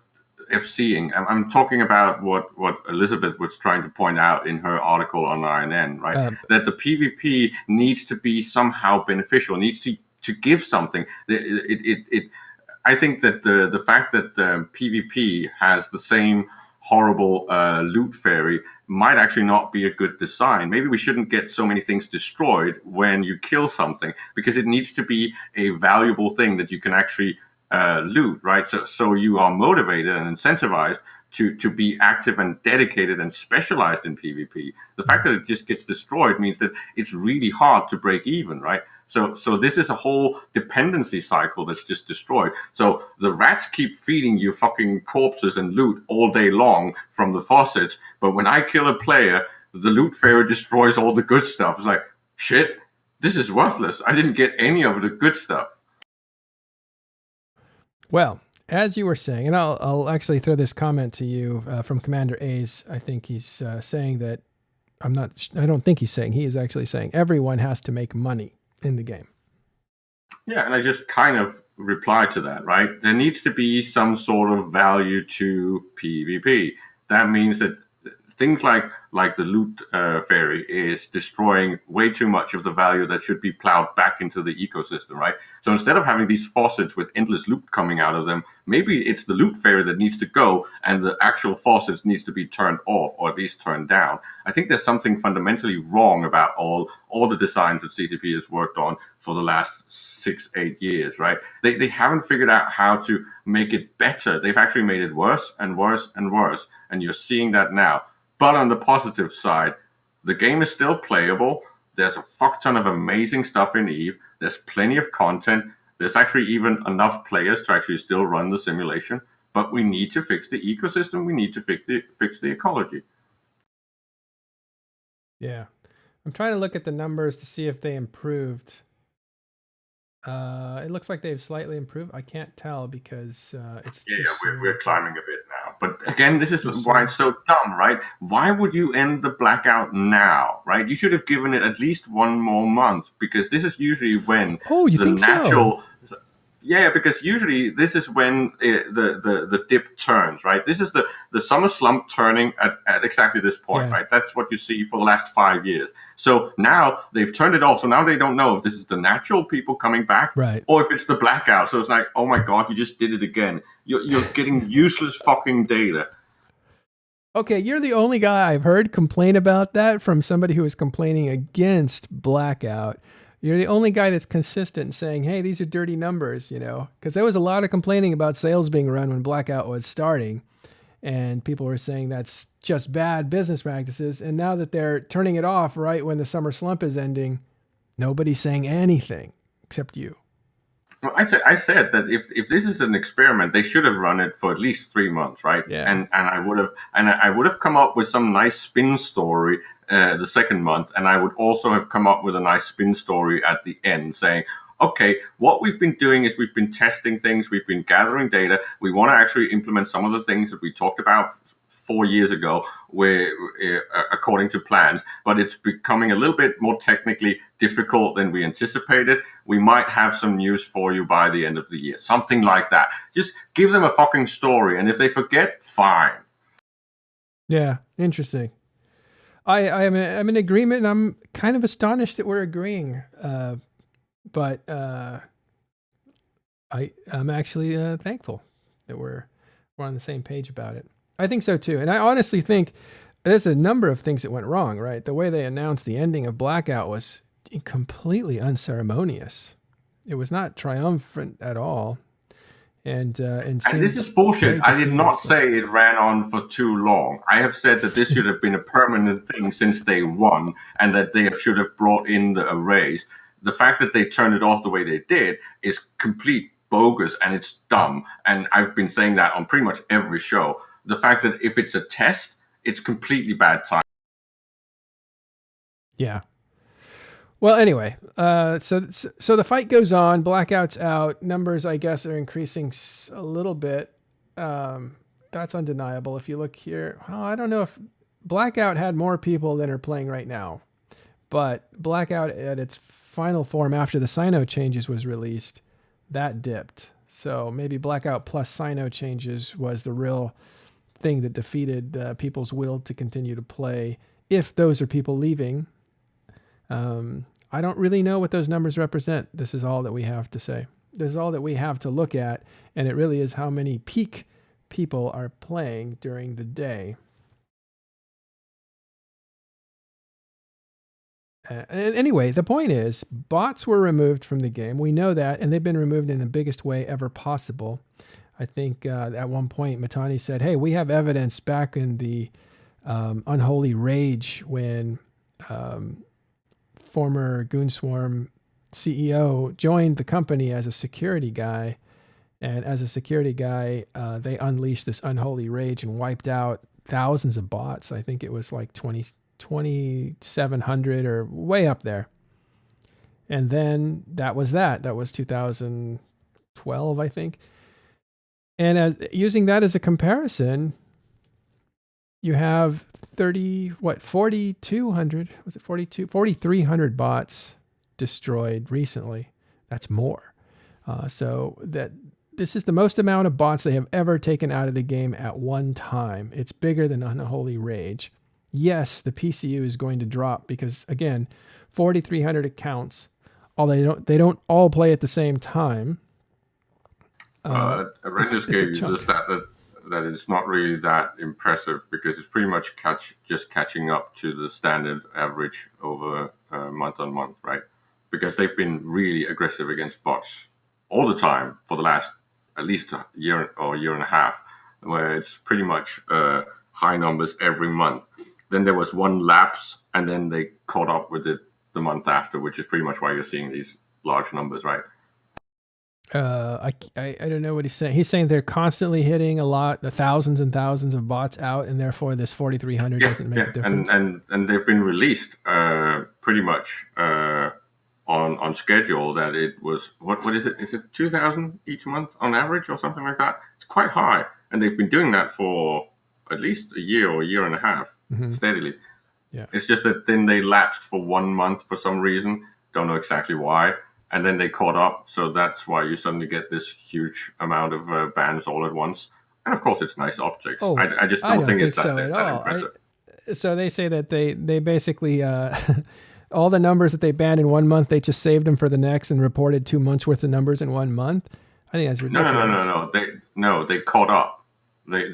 FCing. I'm talking about what Elizabeth was trying to point out in her article on INN, right? That the PvP needs to be somehow beneficial, needs to give something. I think that the fact that PvP has the same horrible loot fairy might actually not be a good design. Maybe we shouldn't get so many things destroyed when you kill something, because it needs to be a valuable thing that you can actually loot, right? So you are motivated and incentivized to be active and dedicated and specialized in PvP. The fact that it just gets destroyed means that it's really hard to break even, right? So this is a whole dependency cycle that's just destroyed. So the rats keep feeding you fucking corpses and loot all day long from the faucets, but when I kill a player, the loot fairy destroys all the good stuff. It's like, shit, this is worthless. I didn't get any of the good stuff. Well, as you were saying, and I'll actually throw this comment to you from Commander A's. I think he's saying that I don't think he's saying, he is actually saying everyone has to make money in the game. Yeah, and I just kind of replied to that, right? There needs to be some sort of value to PvP. That means that things like the loot fairy is destroying way too much of the value that should be plowed back into the ecosystem, right? So instead of having these faucets with endless loot coming out of them, maybe it's the loot fairy that needs to go, and the actual faucets needs to be turned off, or at least turned down. I think there's something fundamentally wrong about all the designs that CCP has worked on for the last 6-8 years, right? They haven't figured out how to make it better. They've actually made it worse and worse and worse, and you're seeing that now. But on the positive side, the game is still playable. There's a fuck ton of amazing stuff in EVE. There's plenty of content. There's actually even enough players to actually still run the simulation. But we need to fix the ecosystem. We need to fix the ecology. Yeah. I'm trying to look at the numbers to see if they improved. It looks like they've slightly improved. I can't tell because it's we're climbing a bit now. But again, this is why it's so dumb, right? Why would you end the blackout now, right? You should have given it at least one more month, because this is usually when the natural. So? Yeah, because usually this is when the dip turns, right? This is the summer slump turning at exactly this point, right? That's what you see for the last 5 years. So now they've turned it off. So now they don't know if this is the natural people coming back, right, or if it's the blackout. So it's like, oh my God, you just did it again. You're getting useless fucking data. Okay, you're the only guy I've heard complain about that from somebody who is complaining against blackout. You're the only guy that's consistent in saying, hey, these are dirty numbers, you know, because there was a lot of complaining about sales being run when blackout was starting. And people were saying that's just bad business practices. And now that they're turning it off right when the summer slump is ending, nobody's saying anything except you. Well, I said that if this is an experiment, they should have run it for at least 3 months, right? Yeah. And I would have come up with some nice spin story the second month, and I would also have come up with a nice spin story at the end saying, okay, what we've been doing is we've been testing things, we've been gathering data, we want to actually implement some of the things that we talked about 4 years ago, where according to plans, but it's becoming a little bit more technically difficult than we anticipated. We might have some news for you by the end of the year, something like that. Just give them a fucking story, and if they forget, fine. Yeah, interesting. I'm in agreement, and I'm kind of astonished that we're agreeing. But I'm actually thankful that we're on the same page about it. I think so too, and I honestly think there's a number of things that went wrong. Right, the way they announced the ending of blackout was completely unceremonious. It was not triumphant at all. And this is bullshit. I did not say it ran on for too long. I have said that this should have been a permanent thing since day one, and that they should have brought in the arrays. The fact that they turned it off the way they did is complete bogus, and it's dumb. And I've been saying that on pretty much every show. The fact that if it's a test, it's completely bad time. Yeah. Well, anyway, so the fight goes on. Blackout's out. Numbers, I guess, are increasing a little bit. That's undeniable. If you look here, well, I don't know if Blackout had more people than are playing right now, but Blackout at its final form after the Sino changes was released, that dipped. So maybe Blackout plus Sino changes was the real thing that defeated people's will to continue to play, if those are people leaving. I don't really know what those numbers represent. This is all that we have to say. This is all that we have to look at, and it really is how many peak people are playing during the day. Anyway, the point is, bots were removed from the game. We know that, and they've been removed in the biggest way ever possible. I think at one point, Matani said, hey, we have evidence back in the Unholy Rage when former Goonswarm CEO joined the company as a security guy. And as a security guy, they unleashed this Unholy Rage and wiped out thousands of bots. I think it was like 2,700 or way up there. And then that was 2012, I think. And using that as a comparison, you have 4,200, was it 4,300 bots destroyed recently. That's more. So that this is the most amount of bots they have ever taken out of the game at one time. It's bigger than Unholy Rage. yes, the PCU is going to drop because, again, 4,300 accounts. They don't all play at the same time. Renus gave you the stat that it's not really that impressive because it's pretty much just catching up to the standard average over month on month, right? Because they've been really aggressive against bots all the time for the last at least a year or year and a half, where it's pretty much high numbers every month. Then there was one lapse, and then they caught up with it the month after, which is pretty much why you're seeing these large numbers, right? I don't know what he's saying. He's saying they're constantly hitting the thousands and thousands of bots out, and therefore this 4,300 doesn't make a difference. And they've been released pretty much on schedule. That it was what is it? Is it 2,000 each month on average or something like that? It's quite high, and they've been doing that for at least a year or a year and a half steadily. Yeah, it's just that then they lapsed for 1 month for some reason. Don't know exactly why. And then they caught up, so that's why you suddenly get this huge amount of bans all at once. And of course, it's nice objects. Oh, I just don't think it's so that impressive. So they say that they basically all the numbers that they banned in 1 month, they just saved them for the next and reported 2 months worth of numbers in 1 month. I think that's ridiculous. No. They caught up. They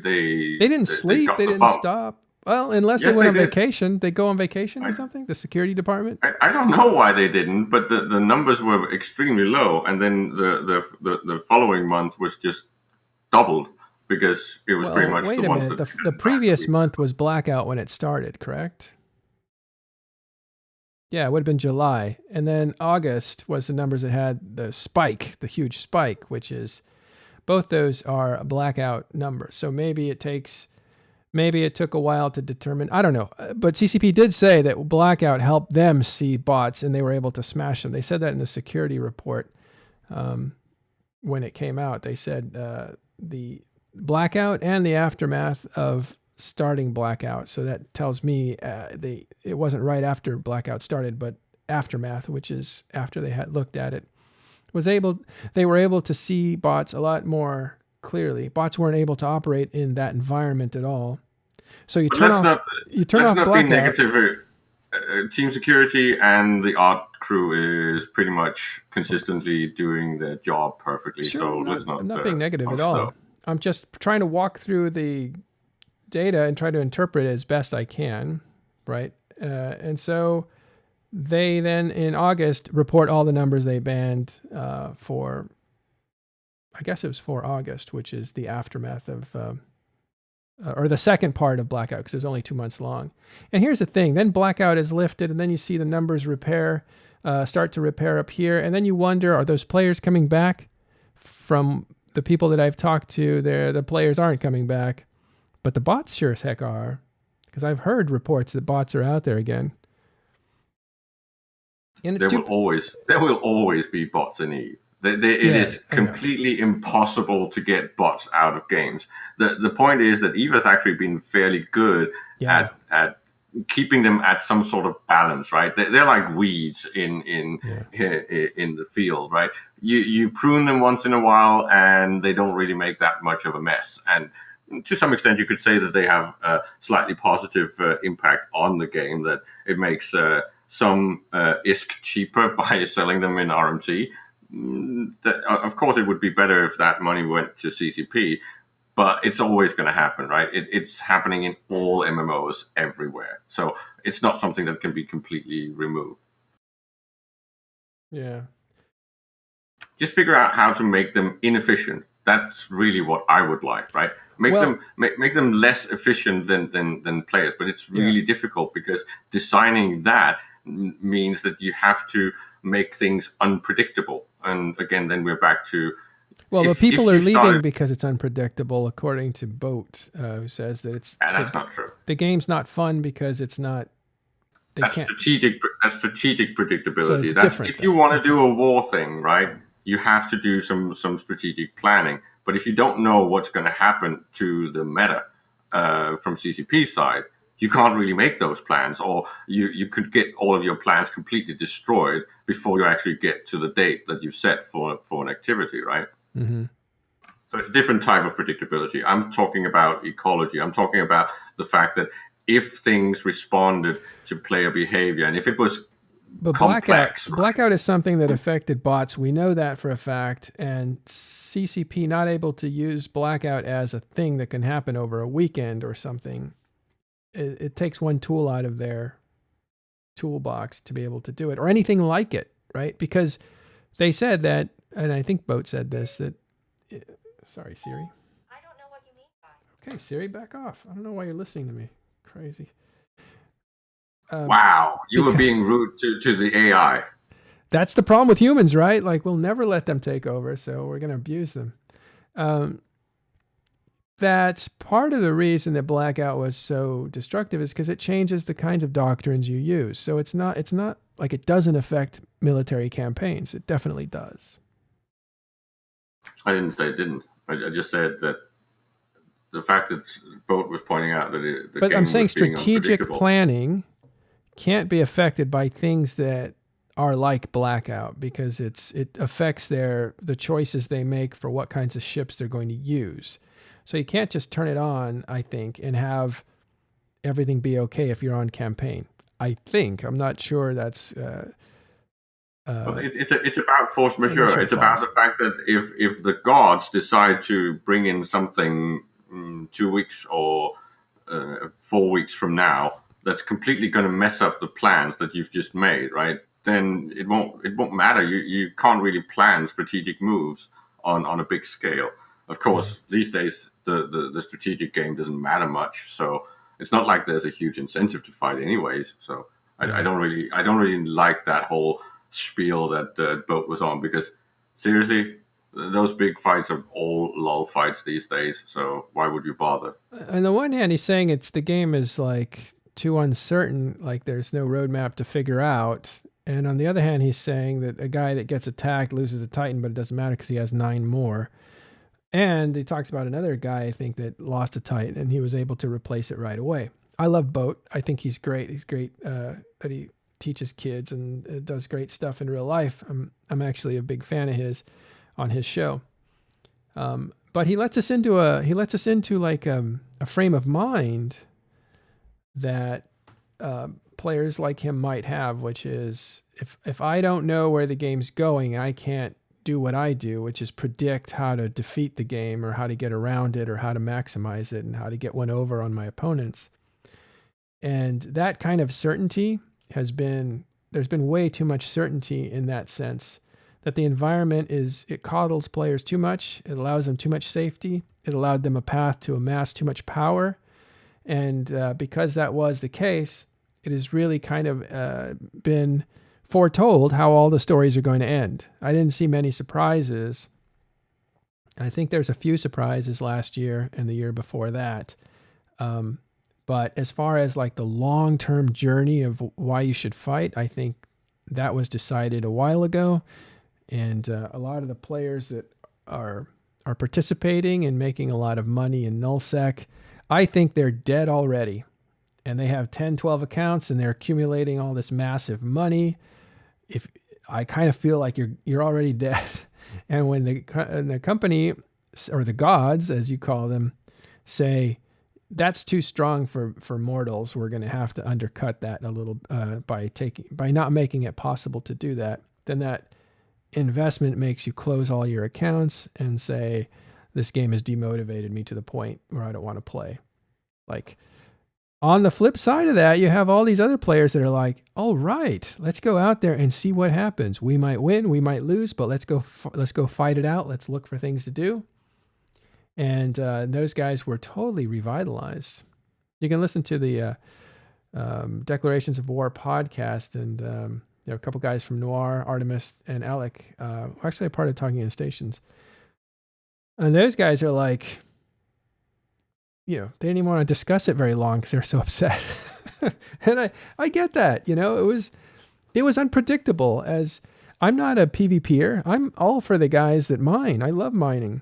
didn't sleep. They didn't stop. Well, unless they went on vacation. They go on vacation or something? The security department? I don't know why they didn't, but the numbers were extremely low. And then the following month was just doubled because it was pretty much the ones that... The previous month was Blackout when it started, correct? Yeah, it would have been July. And then August was the numbers that had the spike, the huge spike, which is... Both those are Blackout numbers. So maybe it took a while to determine. I don't know. But CCP did say that Blackout helped them see bots and they were able to smash them. They said that in the security report when it came out. They said the Blackout and the aftermath of starting Blackout. So that tells me it wasn't right after Blackout started, but aftermath, which is after they had looked at it, they were able to see bots a lot more clearly. Bots weren't able to operate in that environment at all. So you turn off Blackout. Negative. Team security and the art crew is pretty much consistently doing their job perfectly. Sure, so let's not. I'm not being negative at all. I'm just trying to walk through the data and try to interpret it as best I can, right? And so they then in August report all the numbers they banned for. I guess it was for August, which is the aftermath of, or the second part of Blackout, because it was only 2 months long. And here's the thing: then Blackout is lifted, and then you see the numbers start to repair up here, and then you wonder, are those players coming back? From the people that I've talked to, the players aren't coming back, but the bots sure as heck are, because I've heard reports that bots are out there again. And there will always be bots in Eve. It is completely impossible to get bots out of games. The point is that Eve has actually been fairly good at keeping them at some sort of balance, right? They're like weeds in the field, right? You prune them once in a while, and they don't really make that much of a mess. And to some extent, you could say that they have a slightly positive impact on the game. That it makes some ISK cheaper by selling them in RMT. Of course, it would be better if that money went to CCP, but it's always going to happen, right? It's happening in all MMOs everywhere. So it's not something that can be completely removed. Yeah. Just figure out how to make them inefficient. That's really what I would like, right? Make them less efficient than players. But it's really difficult because designing that means that you have to make things unpredictable. And again, then we're back to... Well, the people are leaving because it's unpredictable, according to Boat, who says that it's... that's not true. The game's not fun because it's not... That's strategic predictability. So it's different, if you want to do a war thing, right, you have to do some strategic planning. But if you don't know what's going to happen to the meta from CCP's side, you can't really make those plans, or you could get all of your plans completely destroyed before you actually get to the date that you've set for an activity, right? Mm-hmm. So it's a different type of predictability. I'm talking about ecology. I'm talking about the fact that if things responded to player behavior, and if it was But complex. Blackout is something that affected bots. We know that for a fact. And CCP not able to use Blackout as a thing that can happen over a weekend or something. It takes one tool out of their toolbox to be able to do it, or anything like it, right? Because they said that, and I think Boat said this, that, sorry, Siri. I don't know what you mean by. Okay, Siri, back off. I don't know why you're listening to me. Crazy. Wow, you were being rude to the AI. That's the problem with humans, right? Like, we'll never let them take over, so we're going to abuse them. That's part of the reason that Blackout was so destructive, is because it changes the kinds of doctrines you use. So it's not like it doesn't affect military campaigns. It definitely does. I didn't say it didn't. I just said that the fact that Boat was pointing out that the But game I'm saying was being strategic unpredictable. planning can't be affected by things that are like Blackout, because it affects the choices they make for what kinds of ships they're going to use. So you can't just turn it on, I think, and have everything be okay if you're on campaign. I think. I'm not sure that's... Well, it's about force majeure. Majeure It's about clause. the fact that if the gods decide to bring in something 2 weeks or 4 weeks from now, that's completely going to mess up the plans that you've just made, right? Then it won't matter. You can't really plan strategic moves on a big scale. Of course, these days the strategic game doesn't matter much, so it's not like there's a huge incentive to fight anyways. So I don't really like that whole spiel that Boat was on, because seriously, those big fights are all lull fights these days. So why would you bother? On the one hand, he's saying the game is like too uncertain, like there's no roadmap to figure out. And on the other hand, he's saying that a guy that gets attacked loses a Titan, but it doesn't matter because he has 9 more. And he talks about another guy, I think, that lost a Titan and he was able to replace it right away. I love Boat. I think he's great. He's great that he teaches kids and does great stuff in real life. I'm actually a big fan of his on his show. But he lets us into like a frame of mind that players like him might have, which is if I don't know where the game's going, I can't do what I do, which is predict how to defeat the game or how to get around it or how to maximize it and how to get one over on my opponents. And that kind of certainty there's been way too much certainty in that sense, that the environment it coddles players too much. It allows them too much safety. It allowed them a path to amass too much power. And because that was the case, it has really kind of been foretold how all the stories are going to end. I didn't see many surprises. I think there's a few surprises last year and the year before that. But as far as like the long-term journey of why you should fight, I think that was decided a while ago. And a lot of the players that are participating and making a lot of money in nullsec, I think they're dead already. And they have 10, 12 accounts and they're accumulating all this massive money. If I kind of feel like you're already dead. And when the company, or the gods, as you call them, say, that's too strong for mortals, we're going to have to undercut that a little by not making it possible to do that, then that investment makes you close all your accounts and say, this game has demotivated me to the point where I don't want to play. Like, on the flip side of that, you have all these other players that are like, all right, let's go out there and see what happens. We might win, we might lose, but let's go fight it out. Let's look for things to do. And those guys were totally revitalized. You can listen to the Declarations of War podcast, and there are a couple guys from Noir, Artemis, and Alec, who actually are part of Talking in Stations. And those guys are like, they didn't even want to discuss it very long because they're so upset. And I get that, it was unpredictable. As I'm not a PvPer, I'm all for the guys that mine. I love mining.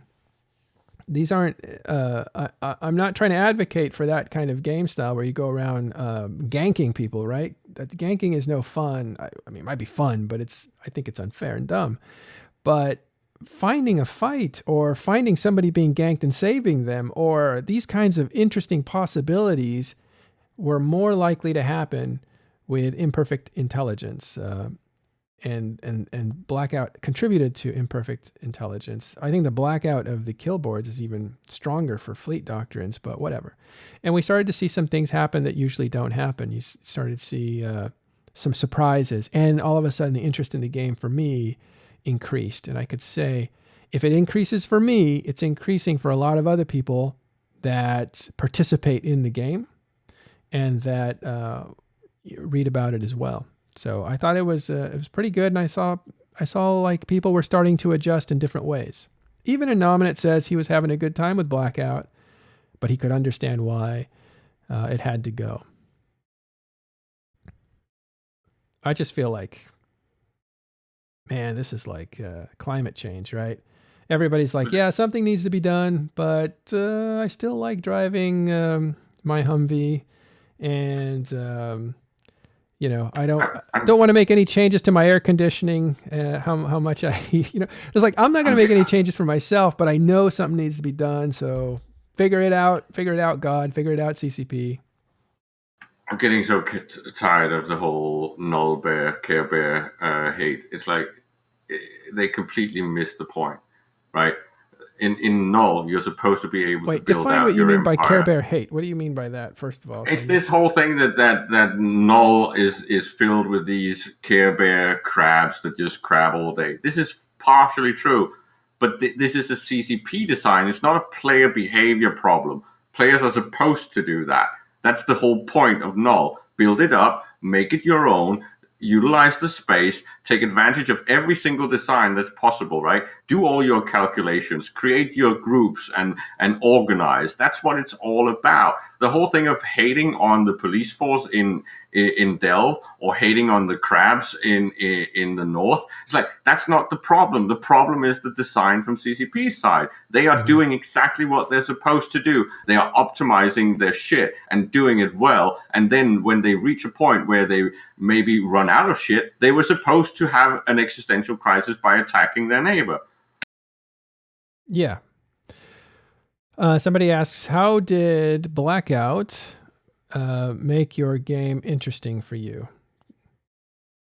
These aren't, I'm not trying to advocate for that kind of game style where you go around ganking people, right? That ganking is no fun. I mean, it might be fun, but I think it's unfair and dumb. But finding a fight or finding somebody being ganked and saving them, or these kinds of interesting possibilities, were more likely to happen with imperfect intelligence. And Blackout contributed to imperfect intelligence. I think the Blackout of the kill boards is even stronger for fleet doctrines, but whatever. And we started to see some things happen that usually don't happen. You started to see some surprises, and all of a sudden the interest in the game for me increased. And I could say, if it increases for me, it's increasing for a lot of other people that participate in the game and that read about it as well. So I thought it was pretty good, and I saw like people were starting to adjust in different ways. Even Inomminate says he was having a good time with Blackout, but he could understand why it had to go. I just feel like, man, this is like climate change, right? Everybody's like, yeah, something needs to be done, but I still like driving my Humvee, and I don't want to make any changes to my air conditioning. How much it's like I'm not going to make any changes for myself, but I know something needs to be done. So figure it out, God, figure it out, CCP. I'm getting so tired of the whole null bear, care bear hate. It's like they completely missed the point, right? In null, you're supposed to be able to build define out what you your mean by empire. Care Bear hate. What do you mean by that, first of all? It's this whole thing that null is filled with these Care Bear crabs that just crab all day. This is partially true, but this is a CCP design. It's not a player behavior problem. Players are supposed to do that. That's the whole point of null. Build it up, make it your own, utilize the space, take advantage of every single design that's possible, right? Do all your calculations, create your groups and organize. That's what it's all about. The whole thing of hating on the police force in Delve or hating on the crabs in the north, it's like, that's not the problem. The problem is the design from CCP's side. They are doing exactly what they're supposed to do. They are optimizing their shit and doing it well. And then when they reach a point where they maybe run out of shit, they were supposed to have an existential crisis by attacking their neighbor. Yeah. Somebody asks, how did Blackout make your game interesting for you?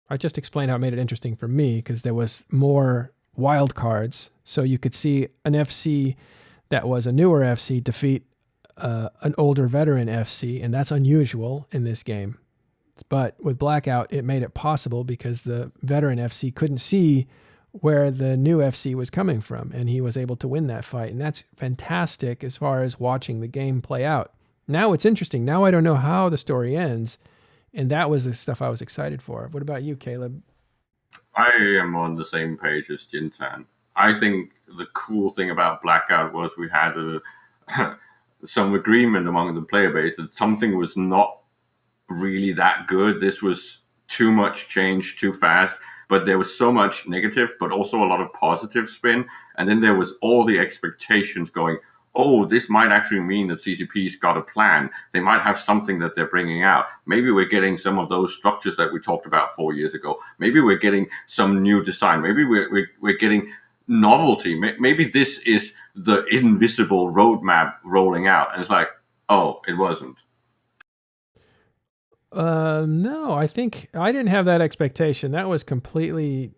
I just explained how it made it interesting for me because there was more wild cards. So you could see an FC that was a newer FC defeat an older veteran FC, and that's unusual in this game. But with Blackout, it made it possible because the veteran FC couldn't see where the new FC was coming from, and he was able to win that fight. And that's fantastic as far as watching the game play out. Now it's interesting. Now I don't know how the story ends, and that was the stuff I was excited for. What about you, Caleb? I am on the same page as Jintan. I think the cool thing about Blackout was we had some agreement among the player base that something was not really that good. This was too much change too fast, but there was so much negative, but also a lot of positive spin. And then there was all the expectations going, oh, this might actually mean that CCP's got a plan. They might have something that they're bringing out. Maybe we're getting some of those structures that we talked about 4 years ago. Maybe we're getting some new design. Maybe we're getting novelty. Maybe this is the invisible roadmap rolling out. And it's like, oh, it wasn't. No, I think I didn't have that expectation. That was completely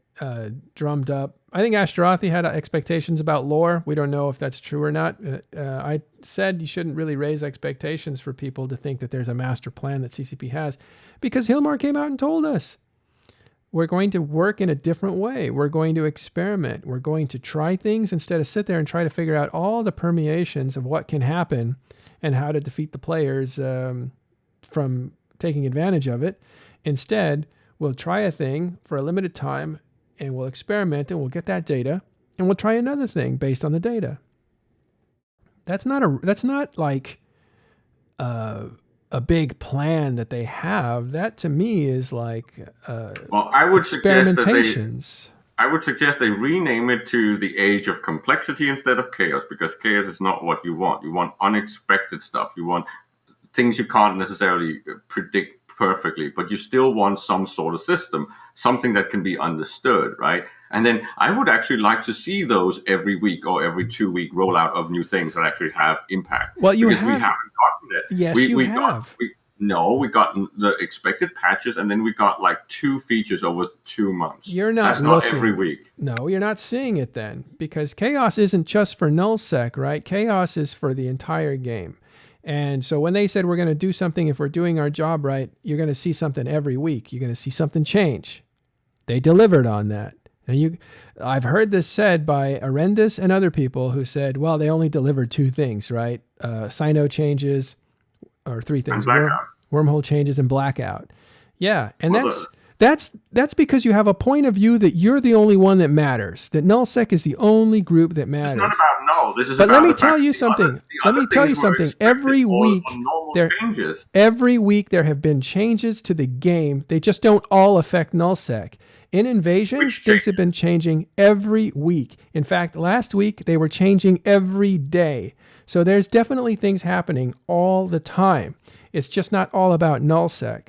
drummed up. I think Ashterothi had expectations about lore. We don't know if that's true or not. I said you shouldn't really raise expectations for people to think that there's a master plan that CCP has, because Hilmar came out and told us we're going to work in a different way. We're going to experiment. We're going to try things instead of sit there and try to figure out all the permeations of what can happen and how to defeat the players from taking advantage of it. Instead, we'll try a thing for a limited time and we'll experiment and we'll get that data and we'll try another thing based on the data. That's not like a big plan that they have. That to me is like I would experimentations. I would suggest they rename it to the Age of Complexity instead of Chaos, because chaos is not what you want. You want unexpected stuff. You want things you can't necessarily predict perfectly, but you still want some sort of system, something that can be understood, right? And then I would actually like to see those every week or every 2 week rollout of new things that actually have impact. Well, we haven't gotten it. Yes, we have. No, we got the expected patches, and then we got like 2 features over 2 months. You're not That's looking. not every week. No, you're not seeing it then, because chaos isn't just for nullsec, right? Chaos is for the entire game. And so when they said we're going to do something, if we're doing our job right, you're going to see something every week. You're going to see something change. They delivered on that. And I've heard this said by Arendis and other people who said, well, they only delivered 2 things, right? Sino changes, or 3 things. Wormhole changes and blackout. Yeah, and that's because you have a point of view that you're the only one that matters. That nullsec is the only group that matters. It's not about null. This is but about let me the tell fact you the something. other- the Let me other tell you things were something. expected Every all week, on normal changes. every week there have been changes to the game. They just don't all affect nullsec. In Invasions, things have been changing every week. In fact, last week they were changing every day. So there's definitely things happening all the time. It's just not all about nullsec.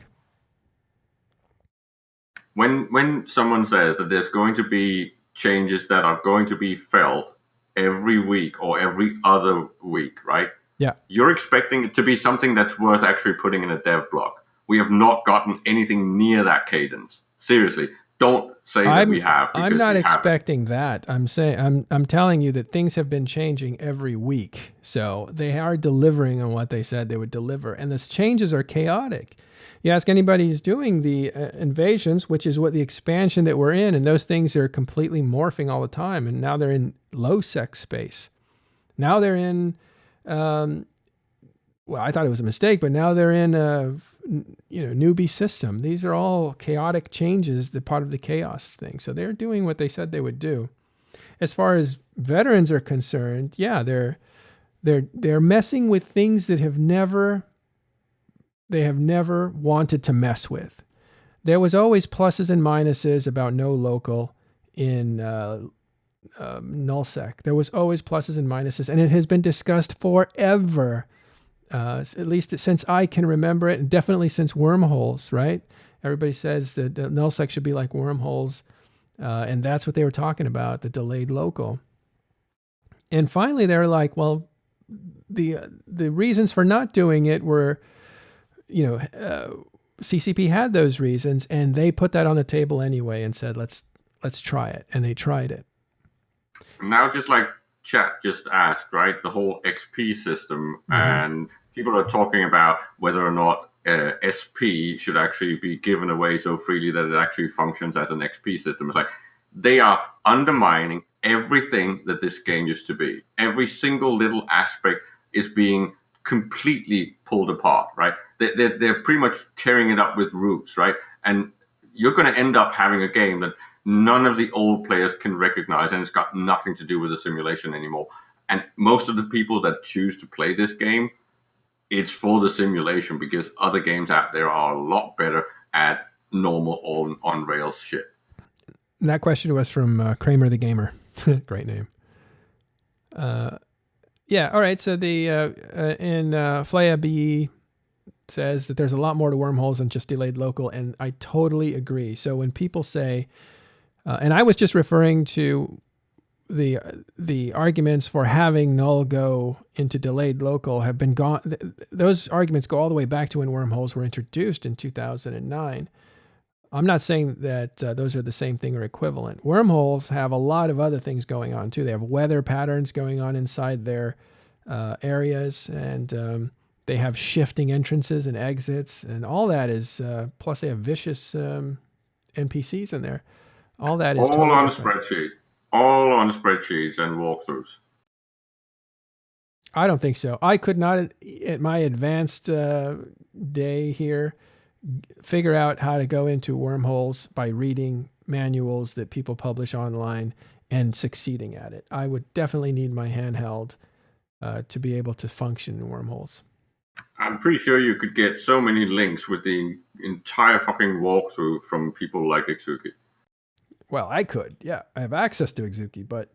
When someone says that there's going to be changes that are going to be felt every week or every other week, right? Yeah. You're expecting it to be something that's worth actually putting in a dev block. We have not gotten anything near that cadence. Seriously, don't say that we have. I'm not expecting that. I'm saying I'm telling you that things have been changing every week. So they are delivering on what they said they would deliver, and the changes are chaotic. You ask anybody who's doing the invasions, which is what the expansion that we're in, and those things are completely morphing all the time. And now they're in low sec space. Now they're in, well, I thought it was a mistake, but now they're in a newbie system. These are all chaotic changes, the part of the chaos thing. So they're doing what they said they would do. As far as veterans are concerned, yeah, they're messing with things that they have never wanted to mess with. There was always pluses and minuses about no local in nullsec. There was always pluses and minuses, and it has been discussed forever, at least since I can remember it, and definitely since wormholes, right? Everybody says that nullsec should be like wormholes, and that's what they were talking about, the delayed local. And finally, they're like, well, the reasons for not doing it were, CCP had those reasons, and they put that on the table anyway and said, let's try it. And they tried it. Now, just like chat just asked, right? The whole XP system, and people are talking about whether or not SP should actually be given away so freely that it actually functions as an XP system. It's like they are undermining everything that this game used to be. Every single little aspect is being completely pulled apart, right? They're pretty much tearing it up with roots, right? And you're going to end up having a game that none of the old players can recognize, and it's got nothing to do with the simulation anymore. And most of the people that choose to play this game, it's for the simulation, because other games out there are a lot better at normal on Rails shit. And that question was from Kramer the Gamer. Great name. Yeah, all right. So the in Flaya BE says that there's a lot more to wormholes than just delayed local, and I totally agree. So when people say, and I was just referring to the arguments for having null go into delayed local have been gone. Those arguments go all the way back to when wormholes were introduced in 2009. I'm not saying that those are the same thing or equivalent. Wormholes have a lot of other things going on too. They have weather patterns going on inside their areas, and they have shifting entrances and exits, and all that is, plus they have vicious NPCs in there. All that is all on a spreadsheet. All on spreadsheets and walkthroughs. I don't think so. I could not, at my advanced day here, figure out how to go into wormholes by reading manuals that people publish online and succeeding at it. I would definitely need my handheld to be able to function in wormholes. I'm pretty sure you could get so many links with the entire fucking walkthrough from people like Exuki. Well, I could, yeah. I have access to Exuki, but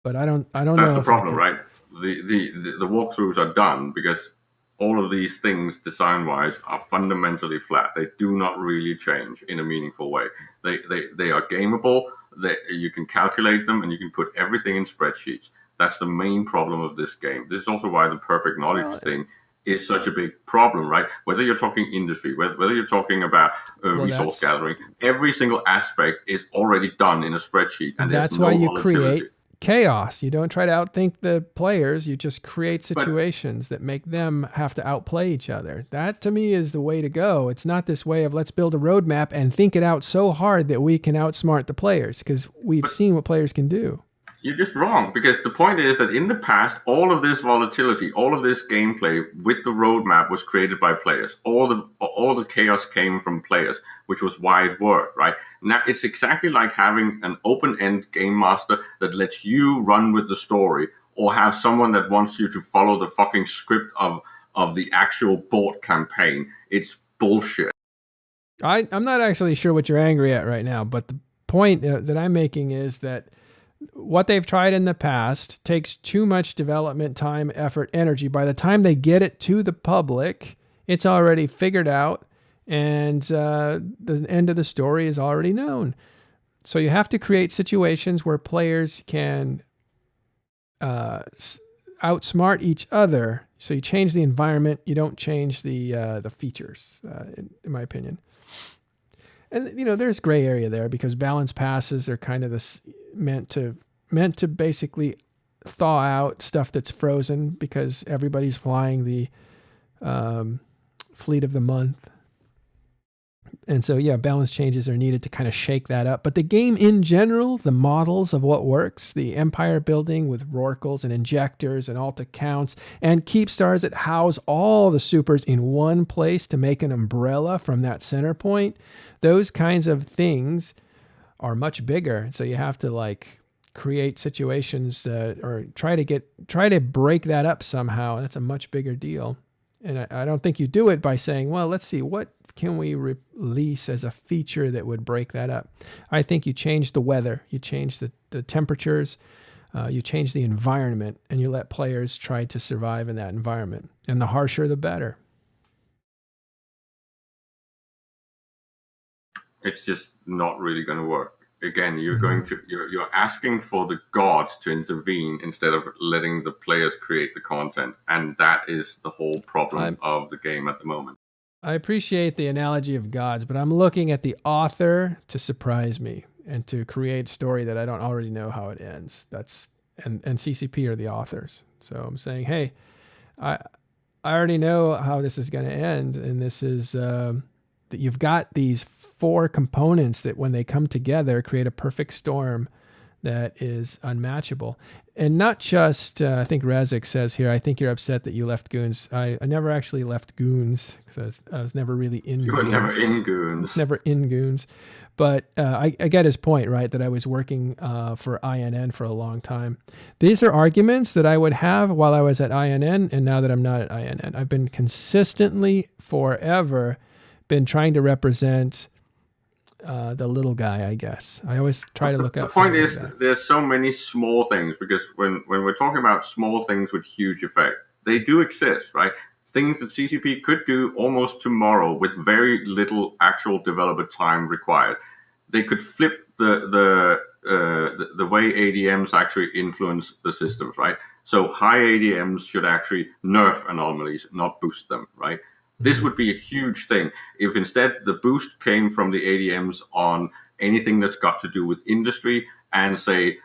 I don't know. That's the problem, right? The walkthroughs are done because all of these things, design-wise, are fundamentally flat. They do not really change in a meaningful way. They are gameable. You can calculate them, and you can put everything in spreadsheets. That's the main problem of this game. This is also why the perfect knowledge thing is such a big problem, right? Whether you're talking industry, whether you're talking about resource gathering, every single aspect is already done in a spreadsheet, and that's there's no why you volatility. create chaos. You don't try to outthink the players. You just create situations that make them have to outplay each other. That to me is the way to go. It's not this way of let's build a roadmap and think it out so hard that we can outsmart the players, because we've seen what players can do. You're just wrong, because the point is that in the past, all of this volatility, all of this gameplay with the roadmap was created by players. All the chaos came from players, which was why it worked, right? Now it's exactly like having an open-end game master that lets you run with the story, or have someone that wants you to follow the fucking script of the actual board campaign. It's bullshit. I'm not actually sure what you're angry at right now, but the point that I'm making is that what they've tried in the past takes too much development time, effort, energy. By the time they get it to the public, it's already figured out, and the end of the story is already known. So you have to create situations where players can outsmart each other. So you change the environment, you don't change the features, in my opinion. And there's gray area there, because balance passes are kind of this meant to basically thaw out stuff that's frozen, because everybody's flying the fleet of the month. And so, yeah, balance changes are needed to kind of shake that up. But the game in general, the models of what works, the empire building with rorquals and injectors and alt accounts and keep stars that house all the supers in one place to make an umbrella from that center point, those kinds of things are much bigger. So you have to create situations or try to break that up somehow. And that's a much bigger deal. And I don't think you do it by saying, well, let's see, what can we release as a feature that would break that up? I think you change the weather, you change the temperatures, you change the environment, and you let players try to survive in that environment. And the harsher, the better. It's just not really going to work. Again, you're asking for the gods to intervene instead of letting the players create the content, and that is the whole problem of the game at the moment. I appreciate the analogy of gods, but I'm looking at the author to surprise me and to create story that I don't already know how it ends. And CCP are the authors, so I'm saying, hey, I already know how this is going to end, and this is that you've got these 4 components that when they come together create a perfect storm that is unmatchable. And not just, I think Razik says here, I think you're upset that you left Goons. I never actually left Goons, because I was never really in Goons. You were never in Goons. Never in Goons. But I get his point, right, that I was working for INN for a long time. These are arguments that I would have while I was at INN, and now that I'm not at INN. I've been consistently, forever, been trying to represent the little guy, I guess. I always try to look out. The point is, there's so many small things, because when we're talking about small things with huge effect, they do exist, right? Things that CCP could do almost tomorrow with very little actual developer time required. They could flip the way ADMs actually influence the systems, right? So high ADMs should actually nerf anomalies, not boost them, right? This would be a huge thing if instead the boost came from the ADMs on anything that's got to do with industry and, say,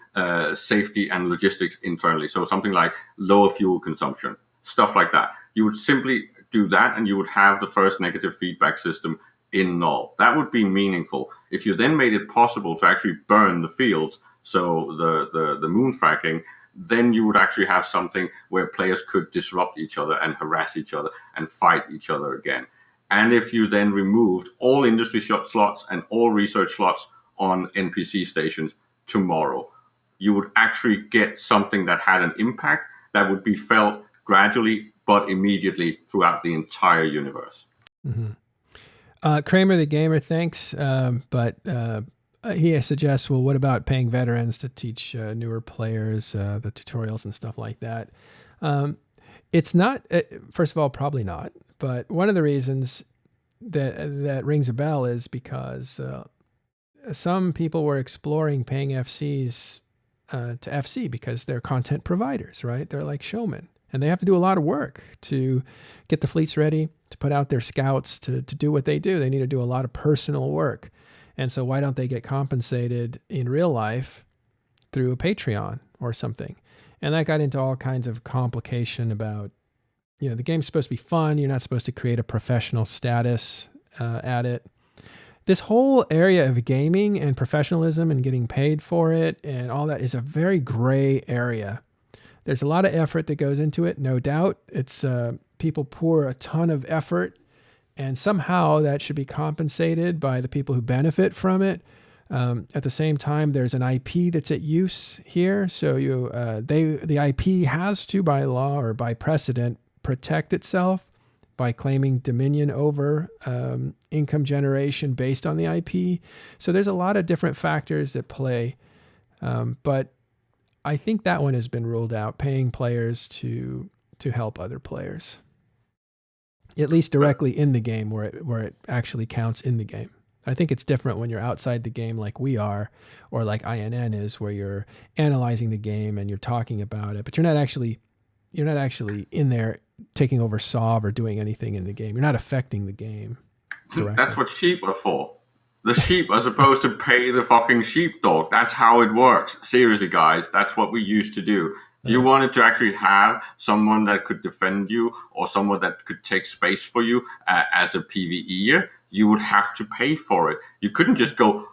safety and logistics internally. So something like lower fuel consumption, stuff like that. You would simply do that, and you would have the first negative feedback system in null. That would be meaningful. If you then made it possible to actually burn the fields, so the moon fracking, then you would actually have something where players could disrupt each other and harass each other and fight each other again. And if you then removed all industry slots and all research slots on NPC stations tomorrow, you would actually get something that had an impact that would be felt gradually but immediately throughout the entire universe. Mm-hmm. Kramer the Gamer, thanks. But he suggests, well, what about paying veterans to teach newer players the tutorials and stuff like that? It's not, first of all, probably not. But one of the reasons that rings a bell is because some people were exploring paying FCs to FC because they're content providers, right? They're like showmen. And they have to do a lot of work to get the fleets ready, to put out their scouts, to do what they do. They need to do a lot of personal work. And so why don't they get compensated in real life through a Patreon or something? And that got into all kinds of complication about, the game's supposed to be fun. You're not supposed to create a professional status at it. This whole area of gaming and professionalism and getting paid for it and all that is a very gray area. There's a lot of effort that goes into it, no doubt. It's people pour a ton of effort, and somehow that should be compensated by the people who benefit from it. At the same time, there's an IP that's at use here, so the IP has to, by law or by precedent, protect itself by claiming dominion over income generation based on the IP. So there's a lot of different factors that play, but I think that one has been ruled out, paying players to help other players, at least directly in the game where it actually counts in the game. I think it's different when you're outside the game like we are, or like INN is, where you're analyzing the game and you're talking about it, but you're not actually in there taking over Sov or doing anything in the game. You're not affecting the game directly. That's what sheep are for. The sheep are supposed to pay the fucking sheepdog. That's how it works. Seriously, guys, that's what we used to do. If you wanted to actually have someone that could defend you or someone that could take space for you as a PvEer, you would have to pay for it. You couldn't just go,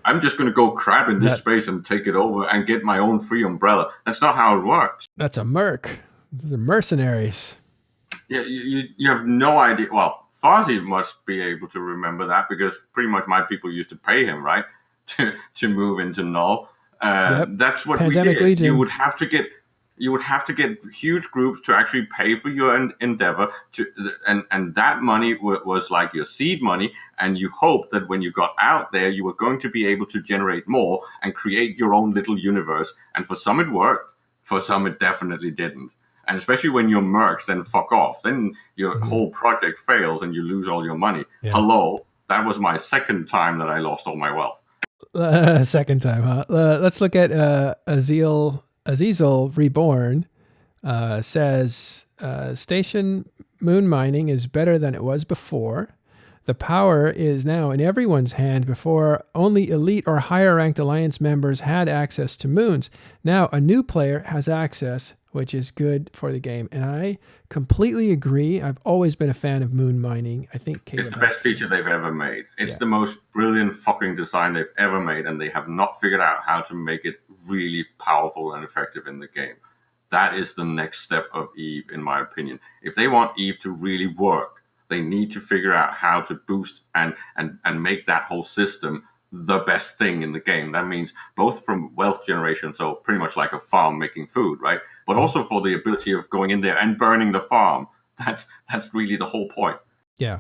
I'm just going to go crab in this space and take it over and get my own free umbrella. That's not how it works. That's a merc. Those are mercenaries. Yeah, you have no idea. Well, Fozzie must be able to remember that because pretty much my people used to pay him, right, to move into Null. That's what Pandemic we did. Legion. You would have to get huge groups to actually pay for your endeavor, and that money was like your seed money, and you hoped that when you got out there, you were going to be able to generate more and create your own little universe. And for some it worked, for some it definitely didn't. And especially when you're mercs, then fuck off. Then your whole project fails and you lose all your money. Yeah. Hello, that was my second time that I lost all my wealth. Second time, huh? Let's look at Azizel Reborn. Says, station moon mining is better than it was before. The power is now in everyone's hand. Before, only elite or higher ranked alliance members had access to moons. Now a new player has access, which is good for the game. And I completely agree. I've always been a fan of moon mining. I think Caleb it's the best feature they've ever made. It's the most brilliant fucking design they've ever made, and they have not figured out how to make it really powerful and effective in the game. That is the next step of EVE, in my opinion. If they want EVE to really work, they need to figure out how to boost and make that whole system the best thing in the game. That means both from wealth generation, so pretty much like a farm making food, right? But also for the ability of going in there and burning the farm. That's really the whole point. Yeah.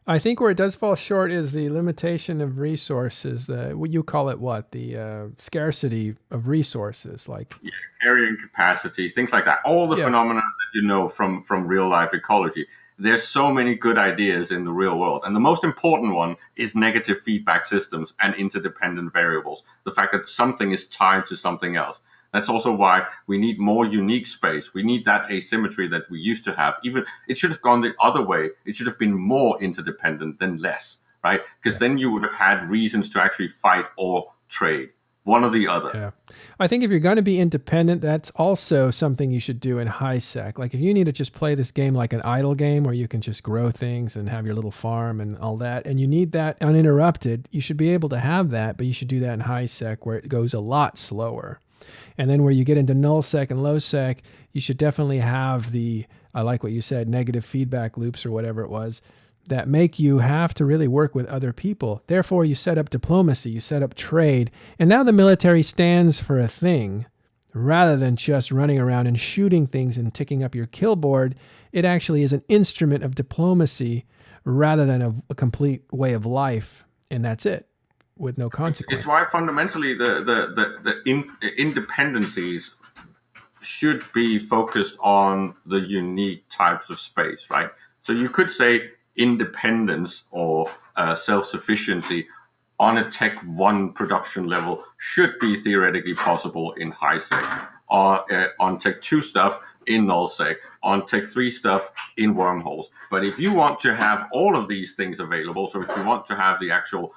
I think where it does fall short is the limitation of resources. What you call it, the scarcity of resources, like carrying capacity, things like that. All the phenomena that you know from real life ecology. There's so many good ideas in the real world. And the most important one is negative feedback systems and interdependent variables. The fact that something is tied to something else. That's also why we need more unique space. We need that asymmetry that we used to have. Even it should have gone the other way. It should have been more interdependent than less, right? Because then you would have had reasons to actually fight or trade. One or the other. Yeah. I think if you're going to be independent, that's also something you should do in high sec. Like if you need to just play this game like an idle game where you can just grow things and have your little farm and all that, and you need that uninterrupted, you should be able to have that, but you should do that in high sec where it goes a lot slower. And then where you get into null sec and low sec, you should definitely have I like what you said, negative feedback loops or whatever it was, that make you have to really work with other people. Therefore, you set up diplomacy, you set up trade, and now the military stands for a thing. Rather than just running around and shooting things and ticking up your kill board, it actually is an instrument of diplomacy rather than a complete way of life, and that's it, with no consequence. It's why fundamentally the independencies should be focused on the unique types of space, right? So you could say independence or self-sufficiency on a Tech 1 production level should be theoretically possible in high sec. Or on Tech 2 stuff, in nullsec on Tech 3 stuff in wormholes. But if you want to have all of these things available, so if you want to have the actual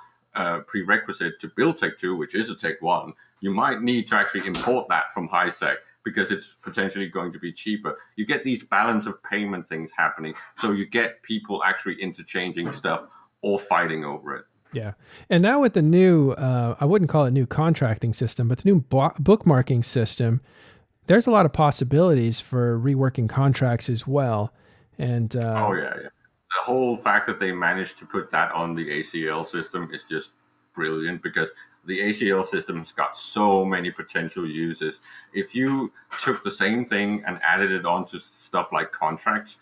prerequisite to build Tech 2, which is a Tech 1, you might need to actually import that from HiSec because it's potentially going to be cheaper. You get these balance of payment things happening, so you get people actually interchanging stuff or fighting over it. Yeah. And now with the new, I wouldn't call it new contracting system, but the new bookmarking system, there's a lot of possibilities for reworking contracts as well. And oh, yeah. The whole fact that they managed to put that on the ACL system is just brilliant because the ACL system has got so many potential uses. If you took the same thing and added it onto stuff like contracts,